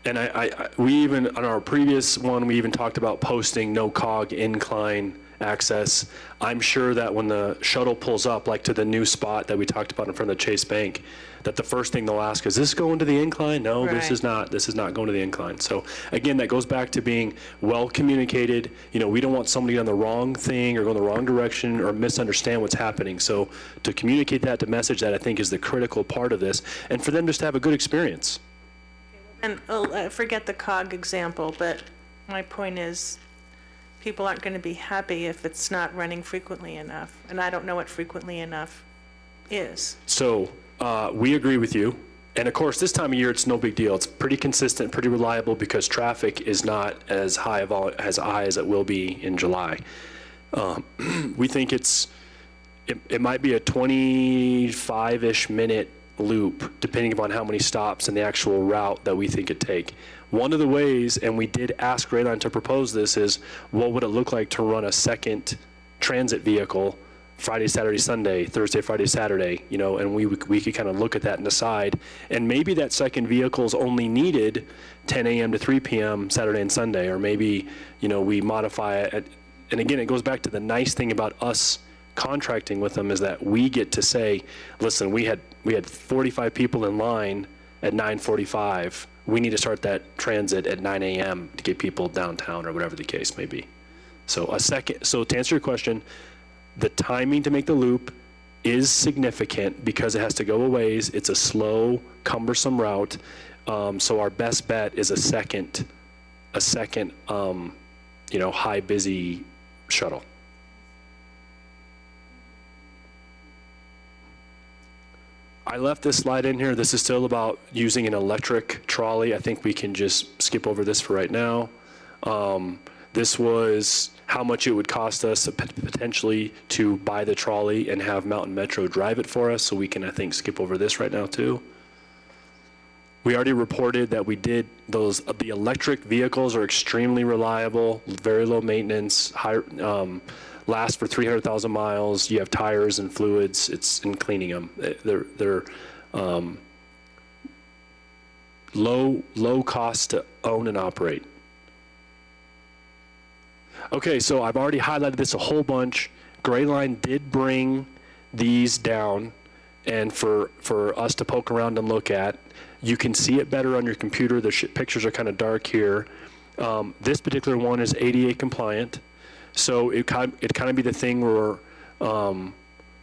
And we even, on our previous one, we even talked about posting no COG incline access. I'm sure that when the shuttle pulls up, like to the new spot that we talked about in front of the Chase Bank, that the first thing they'll ask, is this going to the incline? No, Right. this is not going to the incline. So again, that goes back to being well communicated. You know, we don't want somebody on the wrong thing or going the wrong direction or misunderstand what's happening. So to communicate that, to message that, I think is the critical part of this, and for them just to have a good experience. And forget the COG example, but my point is, people aren't going to be happy if it's not running frequently enough. And I don't know what frequently enough is. So we agree with you. And of course, this time of year, it's no big deal. It's pretty consistent, pretty reliable, because traffic is not as high as it will be in July. We think it might be a 25-ish minute loop, depending upon how many stops and the actual route that we think it take. One of the ways, and we did ask Rayline to propose this, is what would it look like to run a second transit vehicle Friday, Saturday, Sunday, Thursday, Friday, Saturday, you know, and we could kind of look at that and decide. And maybe that second vehicle is only needed 10 a.m. to 3 p.m. Saturday and Sunday, or maybe, you know, we modify it. And again, it goes back to the nice thing about us contracting with them, is that we get to say, listen, we had 45 people in line at 9:45. We need to start that transit at 9 a.m. to get people downtown, or whatever the case may be. So to answer your question, The timing to make the loop is significant because it has to go a ways. It's a slow, cumbersome route. So our best bet is a second, high busy shuttle. I left this slide in here. This is still about using an electric trolley. I think we can just skip over this for right now. This was how much it would cost us potentially to buy the trolley and have Mountain Metro drive it for us. So we can, I think, skip over this right now too. We already reported that we did those. The electric vehicles are extremely reliable, very low maintenance, high, last for 300,000 miles. You have tires and fluids. It's in cleaning them. They're low cost to own and operate. Okay, so I've already highlighted this a whole bunch. Gray Line did bring these down, and for us to poke around and look at. You can see it better on your computer. The pictures are kind of dark here. This particular one is ADA compliant. So it kind of be the thing where,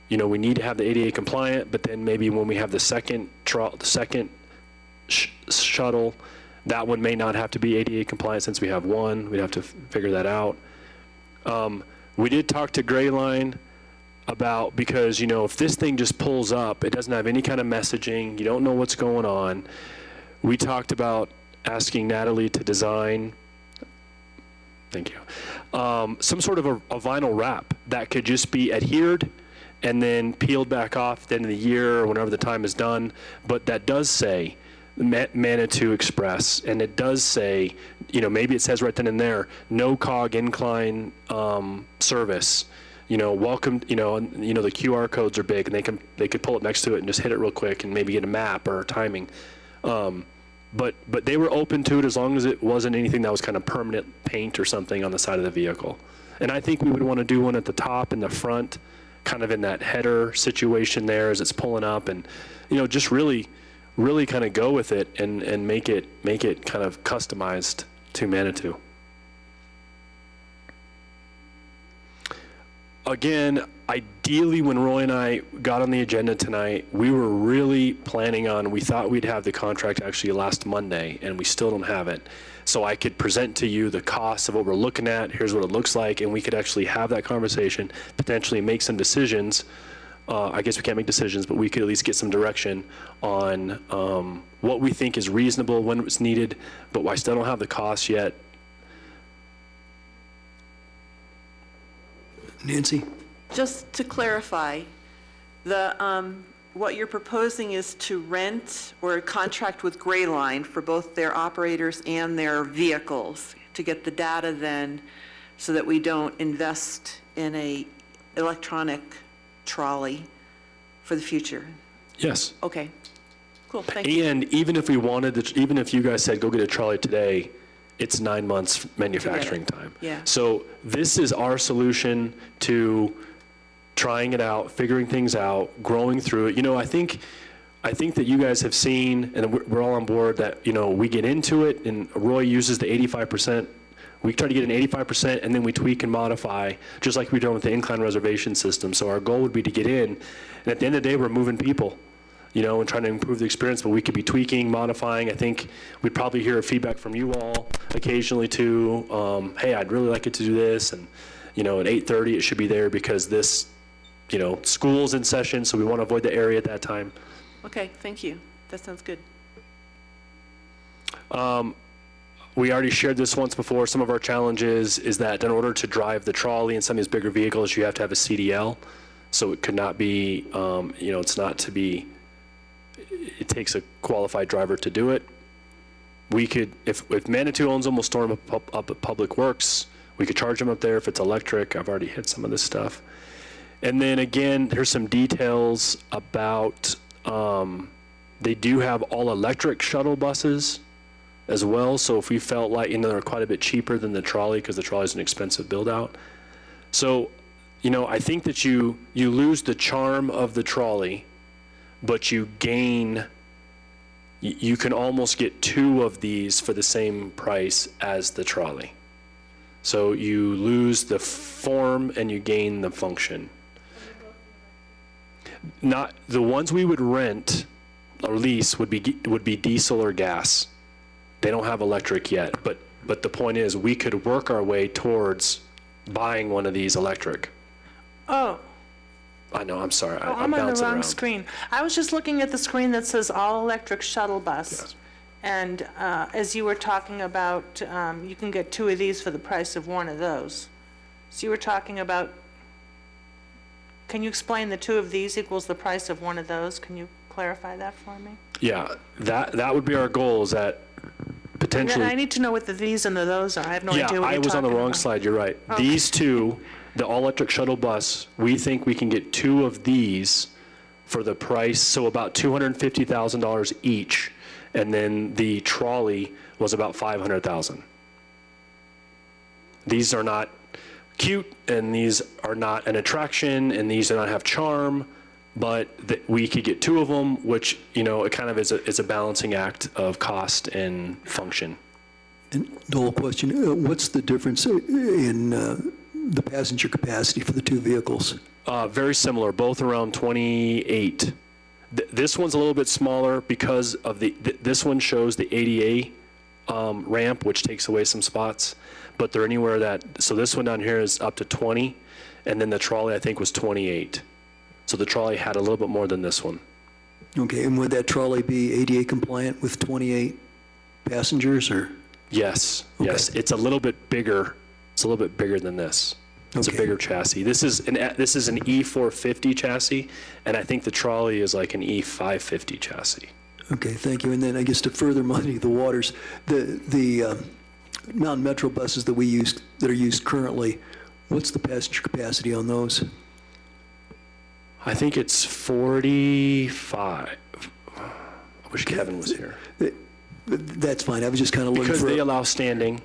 we need to have the ADA compliant, but then maybe when we have the second shuttle, that one may not have to be ADA compliant since we have one. We'd have to figure that out. We did talk to Gray Line about, because, if this thing just pulls up, it doesn't have any kind of messaging, you don't know what's going on. We talked about asking Natalie to design, thank you, some sort of a vinyl wrap that could just be adhered and then peeled back off at the end of the year or whenever the time is done, but that does say Manitou Express, and it does say, maybe it says right then and there, no cog incline service. Welcome, the QR codes are big, and they could pull it next to it and just hit it real quick and maybe get a map or timing. But they were open to it as long as it wasn't anything that was kind of permanent paint or something on the side of the vehicle. And I think we would want to do one at the top and the front, kind of in that header situation there as it's pulling up, and just really kind of go with it and make it kind of customized to Manitou. Again, ideally, when Roy and I got on the agenda tonight, we were really planning on, we thought we'd have the contract actually last Monday, and we still don't have it. So I could present to you the cost of what we're looking at, here's what it looks like, and we could actually have that conversation, potentially make some decisions. I guess we can't make decisions, but we could at least get some direction on what we think is reasonable, when it's needed, but I still don't have the cost yet. Nancy? Just to clarify, what you're proposing is to rent or contract with Gray Line for both their operators and their vehicles to get the data then, so that we don't invest in a electronic trolley for the future. Yes. Okay, cool, thank you. And even if we wanted, even if you guys said, go get a trolley today, it's 9 months manufacturing time. Yeah. So this is our solution to trying it out, figuring things out, growing through it. I think that you guys have seen, and we're all on board, that, we get into it, and Roy uses the 85%. We try to get an 85%, and then we tweak and modify, just like we're doing with the incline reservation system. So our goal would be to get in, and at the end of the day, we're moving people, and trying to improve the experience, but we could be tweaking, modifying. I think we'd probably hear feedback from you all occasionally too. Hey, I'd really like it to do this, and, at 8:30 it should be there because this, school's in session, so we want to avoid the area at that time. Okay, thank you. That sounds good. We already shared this once before. Some of our challenges is that in order to drive the trolley and some of these bigger vehicles, you have to have a CDL. So it could not be, it's not to be, it takes a qualified driver to do it. We could, if Manitou owns them, we'll store them up at Public Works. We could charge them up there if it's electric. I've already hit some of this stuff. And then again, there's some details about, they do have all electric shuttle buses as well. So if we felt like, they're quite a bit cheaper than the trolley, because the trolley is an expensive build out. So, I think that you lose the charm of the trolley, but you gain, you can almost get 2 of these for the same price as the trolley. So you lose the form and you gain the function, Not, the ones we would rent or lease would be diesel or gas. They don't have electric yet, but the point is, we could work our way towards buying one of these electric. Oh, I know, I'm sorry. oh, I'm I'm on the bouncing wrong around. screen. I was just looking at the screen that says all-electric shuttle bus. Yes. And as you were talking about, you can get 2 of these for the price of 1 of those. So you were talking about, can you explain the 2 of these equals the price of 1 of those? Can you clarify that for me? Yeah, that would be our goal, is that potentially. I need to know what the these and the those are. I have no idea what you're talking Yeah, I was on the wrong about. slide, you're right. These 2, the all-electric shuttle bus, we think we can get 2 of these for the price, so about $250,000 each, and then the trolley was about $500,000. These are not cute, and these are not an attraction, and these do not have charm, but we could get 2 of them, which, it kind of is a balancing act of cost and function. And the whole question, what's the difference in the passenger capacity for the 2 vehicles? Very similar, both around 28. This one's a little bit smaller because of this one shows the ADA ramp, which takes away some spots, but they're anywhere so this one down here is up to 20, and then the trolley, I think, was 28. So the trolley had a little bit more than this one. Okay, and would that trolley be ADA compliant with 28 passengers, or? Yes, Okay. yes. It's a little bit bigger. It's a little bit bigger than this. It's Okay. a bigger chassis. This is an E450 chassis, and I think the trolley is like an E550 chassis. Okay, thank you. And then I guess to further muddy the waters, the Mountain Metro buses that are used currently, what's the passenger capacity on those? I think it's 45. I wish Kevin was here. That's fine. I was just kind of looking Because for. they allow standing.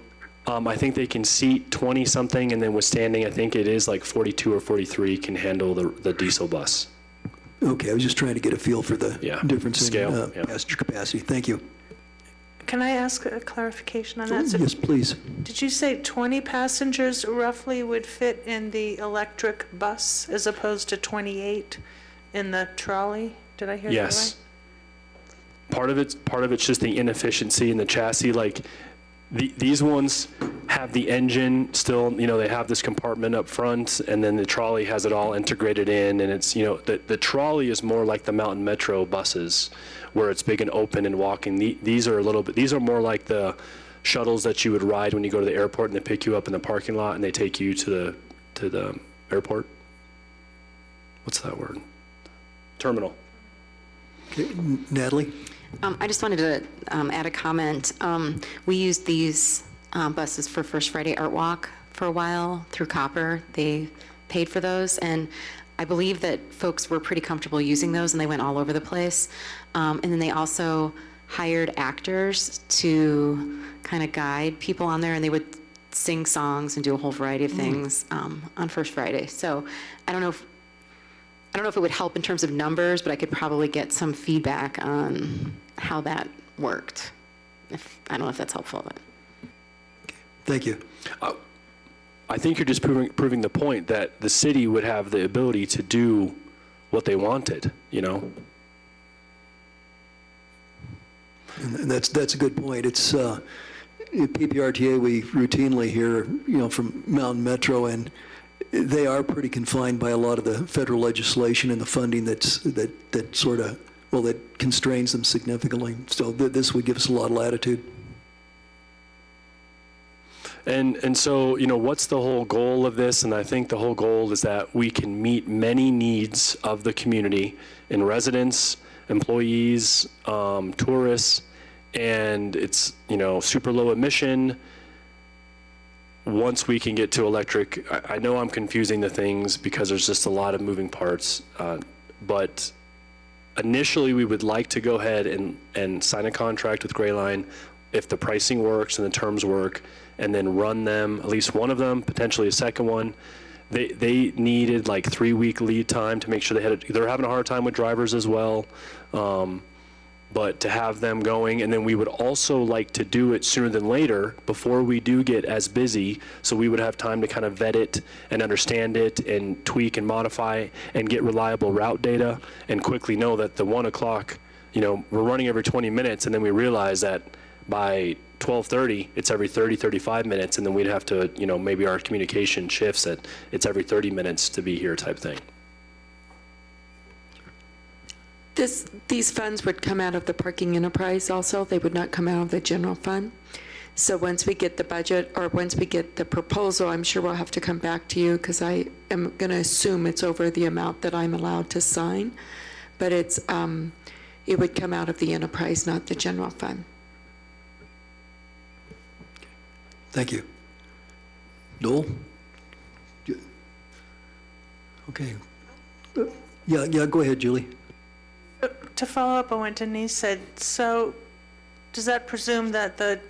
I think they can seat 20-something, and then with standing, I think it is like 42 or 43 can handle the diesel bus. Okay, I was just trying to get a feel for the Yeah, difference scale, in yeah. passenger capacity. Thank you. Can I ask a clarification on that? So Yes, please. did you say 20 passengers roughly would fit in the electric bus as opposed to 28 in the trolley? Did I hear that right? Yes. Part of it's just the inefficiency in the chassis. Like these ones have the engine still, they have this compartment up front, and then the trolley has it all integrated in, and it's, the trolley is more like the Mountain Metro buses, where it's big and open and walking. These are more like the shuttles that you would ride when you go to the airport, and they pick you up in the parking lot and they take you to the airport. What's that word? Terminal. Okay, Natalie? I just wanted to add a comment. We used these buses for First Friday Art Walk for a while through Copper. They paid for those, and I believe that folks were pretty comfortable using those, and they went all over the place. And then they also hired actors to kind of guide people on there, and they would sing songs and do a whole variety of things on First Friday. So I don't know if it would help in terms of numbers, but I could probably get some feedback on how that worked. I don't know if that's helpful. But. Thank you. I think you're just proving the point that the city would have the ability to do what they wanted, And that's a good point. It's at PPRTA, we routinely hear, from Mountain Metro, and they are pretty confined by a lot of the federal legislation and the funding that constrains them significantly. So this would give us a lot of latitude. And so, what's the whole goal of this? And I think the whole goal is that we can meet many needs of the community in residents, employees, tourists, and it's, super low emission. Once we can get to electric, I know I'm confusing the things because there's just a lot of moving parts, but initially we would like to go ahead and sign a contract with Gray Line if the pricing works and the terms work, and then run them, at least one of them, potentially a second one. They needed like 3-week lead time to make sure they're having a hard time with drivers as well. but to have them going, and then we would also like to do it sooner than later before we do get as busy, so we would have time to kind of vet it and understand it and tweak and modify and get reliable route data and quickly know that the 1 o'clock, we're running every 20 minutes, and then we realize that by 12:30, it's every 30, 35 minutes, and then we'd have to, maybe our communication shifts that it's every 30 minutes to be here type thing. These funds would come out of the parking enterprise also. They would not come out of the general fund. So once we get the budget, or once we get the proposal, I'm sure we'll have to come back to you, because I am going to assume it's over the amount that I'm allowed to sign. But it would come out of the enterprise, not the general fund. Thank you. Dole? Okay. Yeah, go ahead, Julie. To follow up on what Denise said, so does that presume that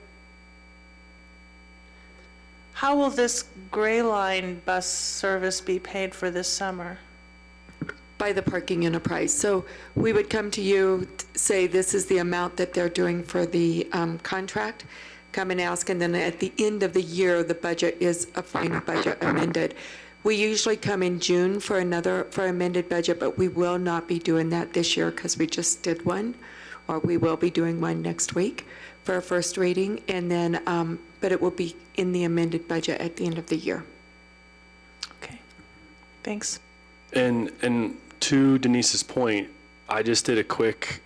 how will this Gray Line bus service be paid for this summer? By the parking enterprise. So we would come to you, say this is the amount that they're doing for the contract, come and ask, and then at the end of the year, the budget is a final budget amended. We usually come in June for amended budget, but we will not be doing that this year because we just did one, or we will be doing one next week for our first reading, and then, but it will be in the amended budget at the end of the year. Okay, thanks. And to Denise's point, I just did a quick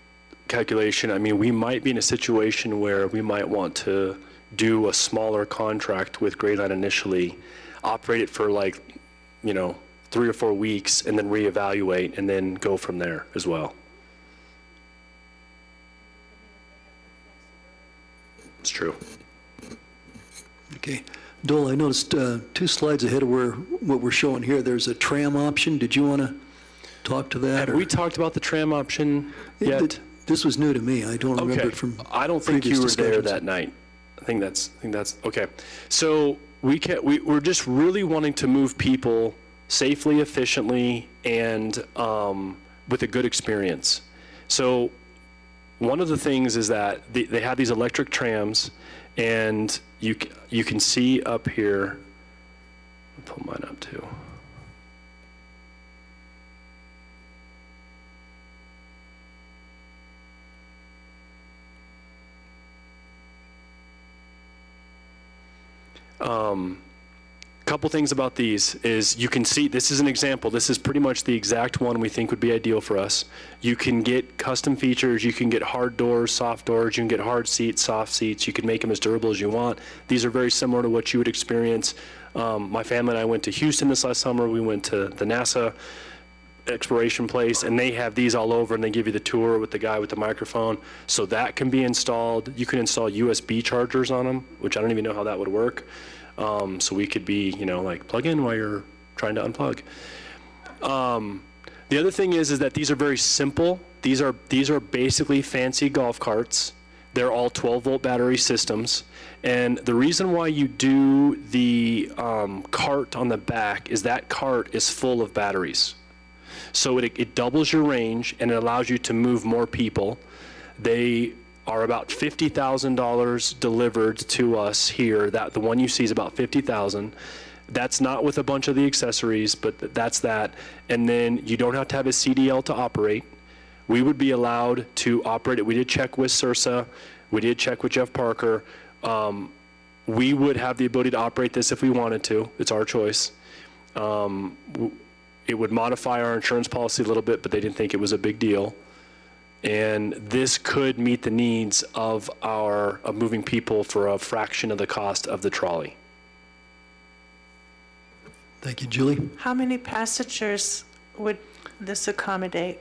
calculation. I mean, we might be in a situation where we might want to do a smaller contract with Gray Line initially, operate it for 3 or 4 weeks, and then reevaluate, and then go from there as well. It's true. Okay. Dole, I noticed 2 slides ahead of what we're showing here, there's a tram option. Did you want to talk to that? Have we talked about the tram option yet? This was new to me. I don't remember it from I don't think you were there that night. I think that's okay. So we're just really wanting to move people safely, efficiently, and with a good experience. So one of the things is that they have these electric trams, and you can see up here. I'll pull mine up too. Couple things about these is you can see, this is an example. This is pretty much the exact one we think would be ideal for us. You can get custom features. You can get hard doors, soft doors. You can get hard seats, soft seats. You can make them as durable as you want. These are very similar to what you would experience. My family and I went to Houston this last summer. We went to the NASA exploration place, and they have these all over, and they give you the tour with the guy with the microphone. So that can be installed. You can install USB chargers on them, which I don't even know how that would work. So we could be, plug in while you're trying to unplug. The other thing is that these are very simple. These are basically fancy golf carts. They're all 12-volt battery systems. And the reason why you do the cart on the back is that cart is full of batteries. So it doubles your range, and it allows you to move more people. They are about $50,000 delivered to us here. That the one you see is about $50,000. That's not with a bunch of the accessories, but that's that. And then you don't have to have a CDL to operate. We would be allowed to operate it. We did check with CIRSA. We did check with Jeff Parker. We would have the ability to operate this if we wanted to. It's our choice. It would modify our insurance policy a little bit, but they didn't think it was a big deal. And this could meet the needs of moving people for a fraction of the cost of the trolley. Thank you, Julie. How many passengers would this accommodate?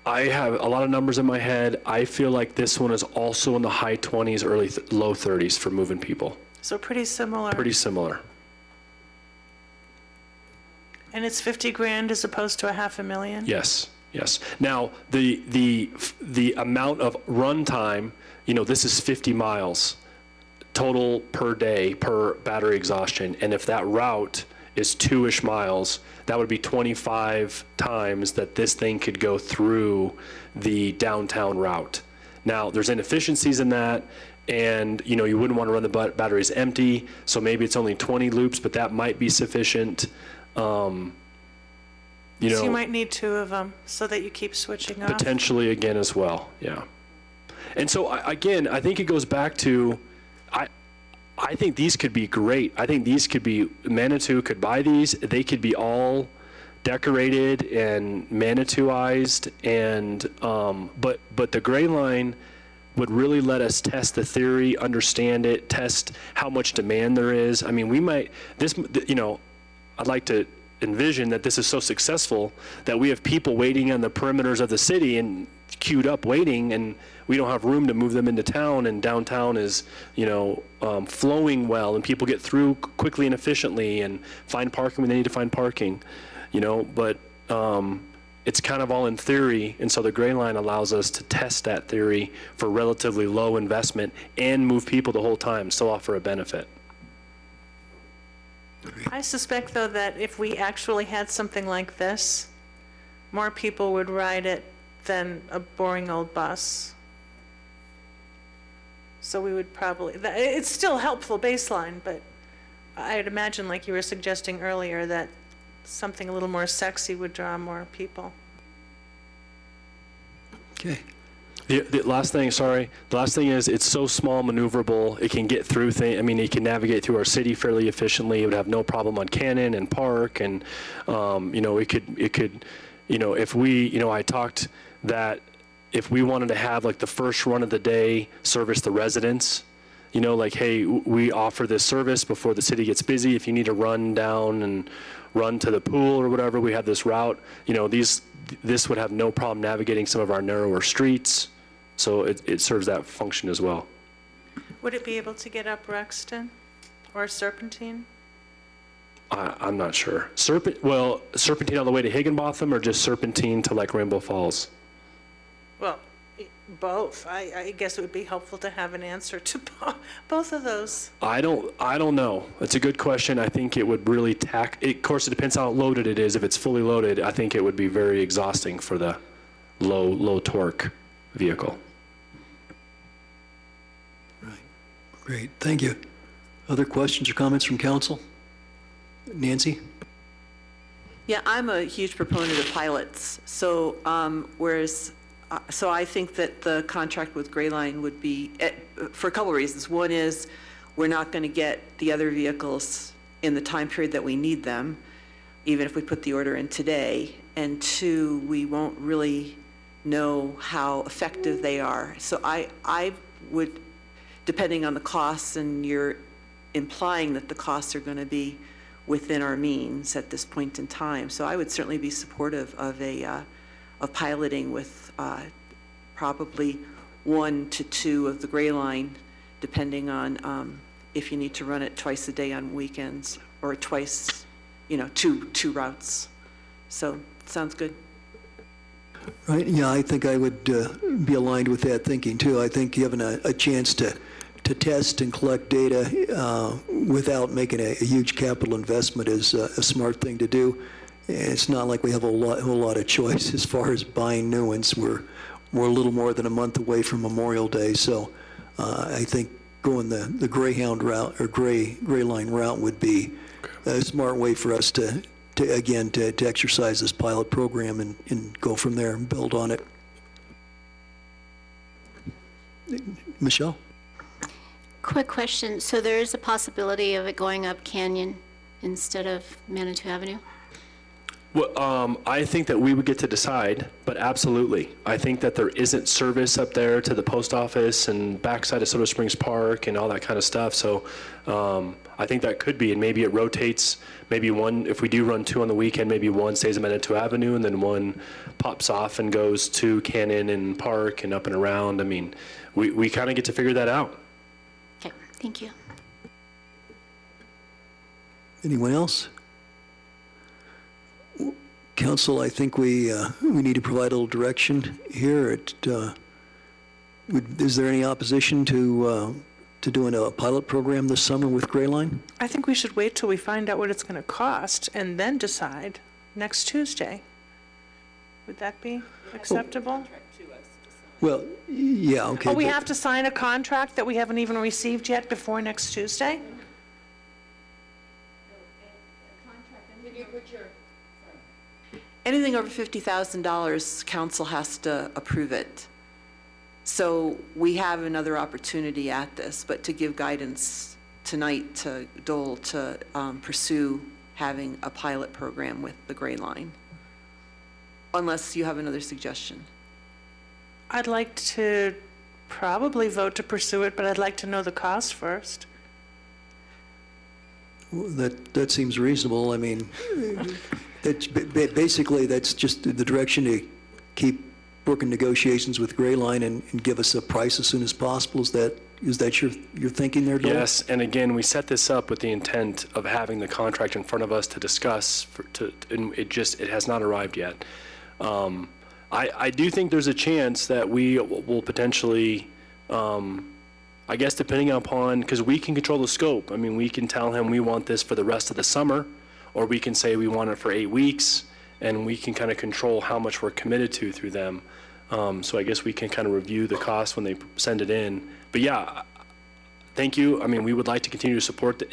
I have a lot of numbers in my head. I feel like this one is also in the high 20s, low 30s for moving people. So pretty similar. Pretty similar. And it's 50 grand as opposed to $500,000? Yes. Yes. Now, the amount of run time, this is 50 miles total per day per battery exhaustion. And if that route is 2-ish miles. That would be 25 times that this thing could go through the downtown route. Now, there's inefficiencies in that, and you wouldn't want to run the batteries empty, so maybe it's only 20 loops, but that might be sufficient. So you might need 2 of them so that you keep switching off. Potentially again as well, yeah. And so again, I think it goes back to, I think these could be great. I think these could be, Manitou could buy these. They could be all decorated and Manitouized, and but the gray line would really let us test the theory, understand it, test how much demand there is. I mean, we might, I'd like to envision that this is so successful that we have people waiting on the perimeters of the city and queued up waiting, and we don't have room to move them into town, and downtown is flowing well, and people get through quickly and efficiently and find parking when they need to find parking, but it's kind of all in theory, and so the gray line allows us to test that theory for relatively low investment and move people the whole time, still offer a benefit. I suspect, though, that if we actually had something like this, more people would ride it than a boring old bus. So we would probably, it's still helpful baseline, but I'd imagine, like you were suggesting earlier, that something a little more sexy would draw more people. Okay. The last thing is it's so small, maneuverable. It can get through things. I mean, it can navigate through our city fairly efficiently. It would have no problem on Cannon and Park, and it could, if we, I talked that if we wanted to have like the first run of the day service the residents, like, hey, we offer this service before the city gets busy. If you need to run down and run to the pool or whatever, we have this route. This would have no problem navigating some of our narrower streets. So it serves that function as well. Would it be able to get up Rexton or Serpentine? I'm not sure. Serpentine all the way to Higginbotham, or just Serpentine to like Rainbow Falls? Well, both. I guess it would be helpful to have an answer to both of those. I don't know. It's a good question. I think it would really of course, it depends how loaded it is. If it's fully loaded, I think it would be very exhausting for the low torque vehicle. Right. Great. Thank you. Other questions or comments from council? Nancy? Yeah, I'm a huge proponent of pilots. So so I think that the contract with Gray Line would be, for a couple of reasons. One is we're not going to get the other vehicles in the time period that we need them, even if we put the order in today. And 2, we won't really know how effective they are. So I would, depending on the costs, and you're implying that the costs are going to be within our means at this point in time. So I would certainly be supportive of of piloting with probably 1 to 2 of the Gray Line, depending on if you need to run it twice a day on weekends, or twice, two routes. So sounds good. Right. Yeah, I think I would be aligned with that thinking too. I think having a chance to test and collect data without making a huge capital investment is a smart thing to do. It's not like we have a whole lot of choice as far as buying new ones. We're a little more than a month away from Memorial Day, so I think going the Greyhound route or Gray Line route would be a smart way for us to exercise this pilot program and go from there and build on it. Michelle? Quick question. So there is a possibility of it going up Canyon instead of Manitou Avenue? Well, I think that we would get to decide, but absolutely. I think that there isn't service up there to the post office and backside of Soda Springs Park and all that kind of stuff. So I think that could be, and maybe it rotates. Maybe one, if we do run 2 on the weekend, maybe one stays at Manitou Avenue and then one pops off and goes to Cannon and Park and up and around. I mean, we kind of get to figure that out. Okay, thank you. Anyone else? Council, I think we need to provide a little direction here. Is there any opposition to to doing a pilot program this summer with Gray Line? I think we should wait till we find out what it's going to cost and then decide next Tuesday. Would that be acceptable? Well, yeah, okay. Oh, we but- have to sign a contract that we haven't even received yet before next Tuesday? Anything over $50,000, council has to approve it. So we have another opportunity at this, but to give guidance tonight to Dole to pursue having a pilot program with the Gray Line, unless you have another suggestion. I'd like to probably vote to pursue it, but I'd like to know the cost first. That seems reasonable. I mean, that's basically, that's just the direction to keep working negotiations with Gray Line and give us a price as soon as possible. Is that your thinking there, Dole? Yes, and again, we set this up with the intent of having the contract in front of us to discuss, and it has not arrived yet. I do think there's a chance that we will potentially, I guess depending upon, because we can control the scope. I mean, we can tell him we want this for the rest of the summer, or we can say we want it for 8 weeks, and we can kind of control how much we're committed to through them. So I guess we can kind of review the cost when they send it in. But yeah, thank you. I mean, we would like to continue to support,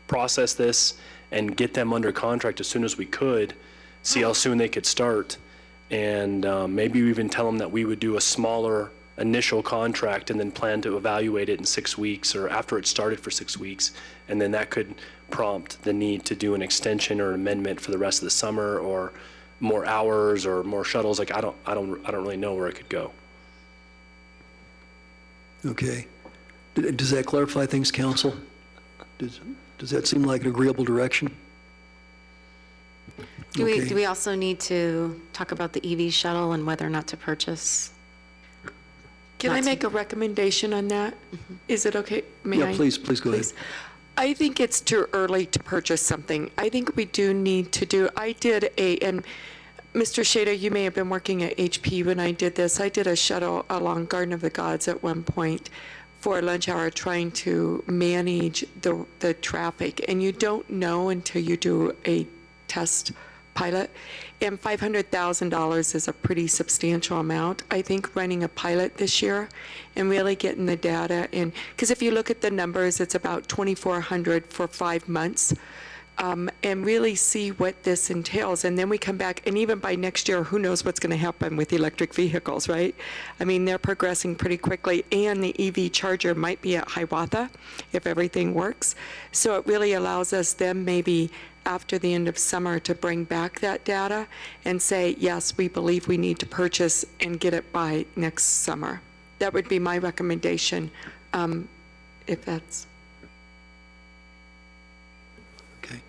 process this and get them under contract as soon as we could, see how soon they could start. And maybe even tell them that we would do a smaller initial contract and then plan to evaluate it in 6 weeks or after it started for 6 weeks. And then that could prompt the need to do an extension or amendment for the rest of the summer, or more hours or more shuttles. Like I don't really know where it could go. Okay. Does that clarify things, council? Does that seem like an agreeable direction? Do Okay. we also need to talk about the EV shuttle and whether or not to purchase? Can I make a recommendation on that? Is it okay? May Yeah, I? please go ahead. I think it's too early to purchase something. I think we do need to do, and Mr. Shader, you may have been working at HP when I did this. I did a shuttle along Garden of the Gods at one point for lunch hour, trying to manage the traffic. And you don't know until you do a test pilot. And $500,000 is a pretty substantial amount. I think running a pilot this year and really getting the data in, because if you look at the numbers, it's about $2,400 for 5 months, and really see what this entails. And then we come back, and even by next year, who knows what's going to happen with electric vehicles, right? I mean, they're progressing pretty quickly, and the EV charger might be at Hiawatha if everything works. So it really allows us then maybe after the end of summer to bring back that data and say, yes, we believe we need to purchase and get it by next summer. That would be my recommendation, if that's... Okay.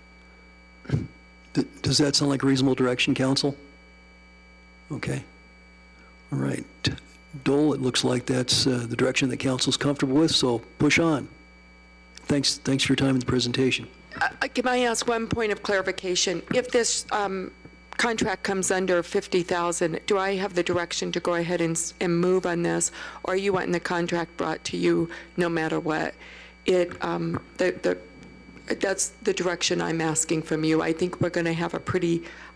Does that sound like a reasonable direction, council? Okay. All right. Dole, it looks like that's the direction that council's comfortable with, so push on. Thanks for your time in the presentation. Can I ask one point of clarification? If this contract comes under $50,000, do I have the direction to go ahead and move on this, or are you wanting the contract brought to you no matter what? That's the direction I'm asking from you. I think we're going to have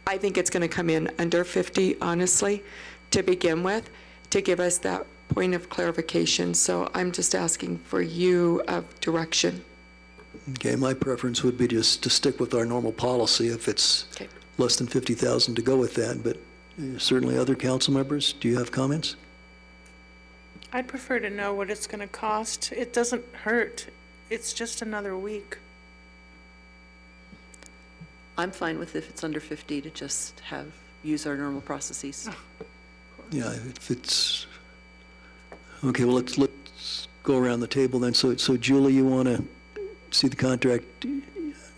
I think it's going to come in under 50, honestly, to begin with, to give us that point of clarification. So I'm just asking for you of direction. Okay, my preference would be just to stick with our normal policy if it's Okay. less than 50,000 to go with that, but certainly other council members, do you have comments? I'd prefer to know what it's going to cost. It doesn't hurt. It's just another week. I'm fine with if it's under 50 to just use our normal processes. Yeah, if it's, okay, well, let's go around the table then. So Julie, you want to see the contract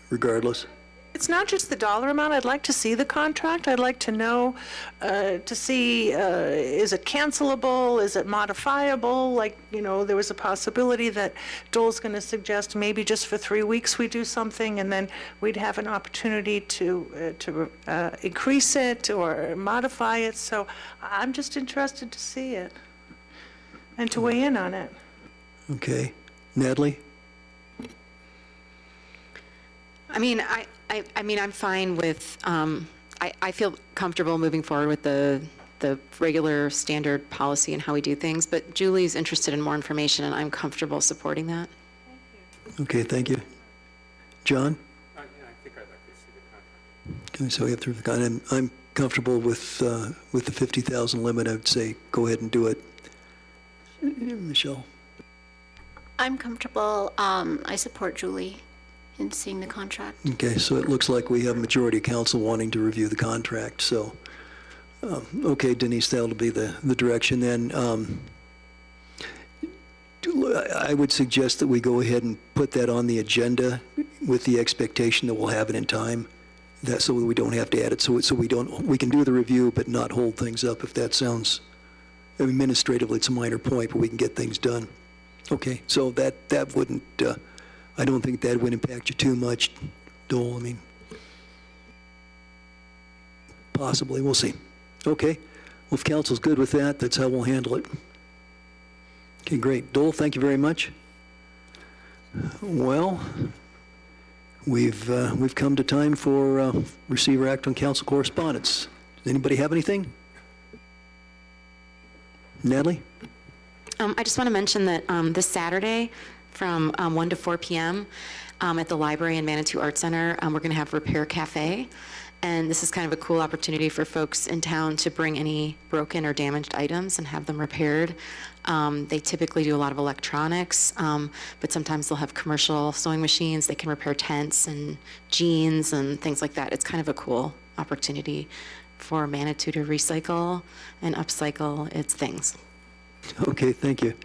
regardless? It's not just the dollar amount. I'd like to see the contract. I'd like to know, to see, is it cancelable? Is it modifiable? Like, there was a possibility that Dole's going to suggest maybe just for 3 weeks we do something, and then we'd have an opportunity to increase it or modify it. So I'm just interested to see it and to weigh in on it. Okay. Natalie? I mean, I'm fine with, I feel comfortable moving forward with the regular standard policy and how we do things, but Julie's interested in more information, and I'm comfortable supporting that. Okay, thank you. John? I think I'd like to see the contract. Okay, so we have to, I'm comfortable with the 50,000 limit. I would say go ahead and do it. Michelle? I'm comfortable. I support Julie in seeing the contract. Okay, so it looks like we have majority of council wanting to review the contract, so, okay, Denise, that'll be the direction then. I would suggest that we go ahead and put that on the agenda with the expectation that we'll have it in time, that so we don't have to add it, so we can do the review but not hold things up, if that sounds, administratively it's a minor point, but we can get things done. Okay, so that wouldn't, I don't think that would impact you too much, Dole. I mean, possibly, we'll see. Okay, well, if council's good with that, that's how we'll handle it. Okay, great. Dole, thank you very much. Well, we've come to time for receive or act on council correspondence. Does anybody have anything? Natalie? I just want to mention that this Saturday from 1 to 4 p.m. At the library and Manitou Art Center, we're going to have Repair Cafe. And this is kind of a cool opportunity for folks in town to bring any broken or damaged items and have them repaired. They typically do a lot of electronics, but sometimes they'll have commercial sewing machines. They can repair tents and jeans and things like that. It's kind of a cool opportunity for Manitou to recycle and upcycle its things. Okay, thank you.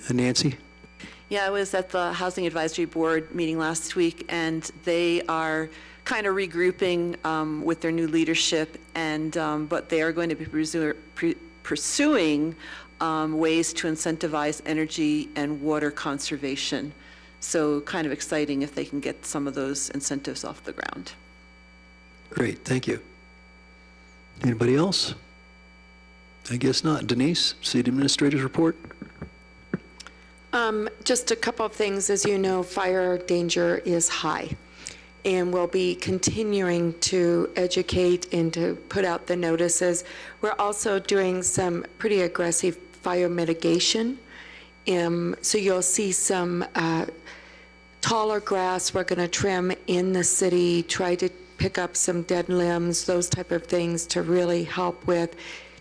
Nancy? Yeah, I was at the Housing Advisory Board meeting last week, and they are kind of regrouping with their new leadership, and but they are going to be pursuing ways to incentivize energy and water conservation. So kind of exciting if they can get some of those incentives off the ground. Great, thank you. Anybody else? I guess not. Denise, City Administrator's report? Just a couple of things. As you know, fire danger is high, and we'll be continuing to educate and to put out the notices. We're also doing some pretty aggressive fire mitigation. So you'll see some taller grass we're going to trim in the city, try to pick up some dead limbs, those type of things to really help with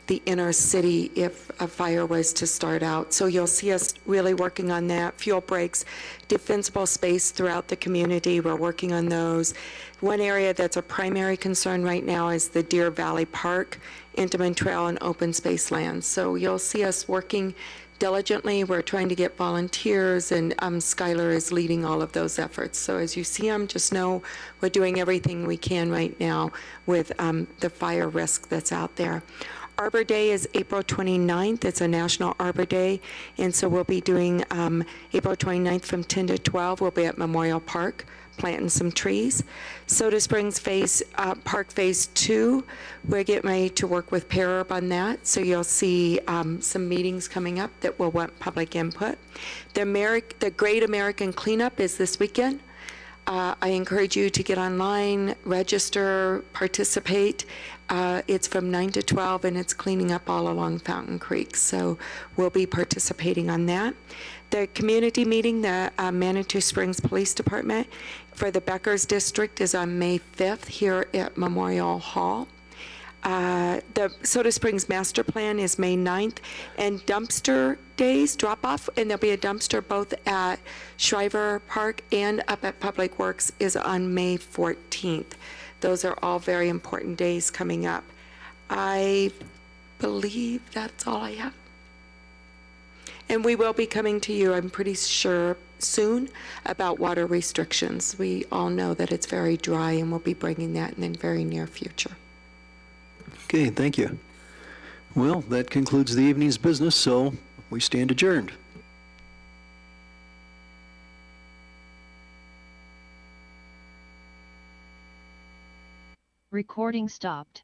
the inner city if a fire was to start out. So you'll see us really working on that. Fuel breaks, defensible space throughout the community, we're working on those. One area that's a primary concern right now is the Deer Valley Park, Intamin Trail, and open space lands. So you'll see us working diligently. We're trying to get volunteers, and Skylar is leading all of those efforts. So as you see them, just know we're doing everything we can right now with the fire risk that's out there. Arbor Day is April 29th. It's a National Arbor Day, and so we'll be doing April 29th from 10 to 12. We'll be at Memorial Park planting some trees. Soda Springs Park Phase 2, we're getting ready to work with Payroll on that, so you'll see some meetings coming up that will want public input. The Great American Cleanup is this weekend. I encourage you to get online, register, participate. It's from 9 to 12, and it's cleaning up all along Fountain Creek. So we'll be participating on that. The community meeting, the Manitou Springs Police Department for the Beckers District is on May 5th here at Memorial Hall. The Soda Springs Master Plan is May 9th, and dumpster days, drop-off, and there'll be a dumpster both at Shriver Park and up at Public Works is on May 14th. Those are all very important days coming up. I believe that's all I have. And we will be coming to you, I'm pretty sure, soon about water restrictions. We all know that it's very dry, and we'll be bringing that in the very near future. Okay, thank you. Well, that concludes the evening's business, so we stand adjourned. Recording stopped.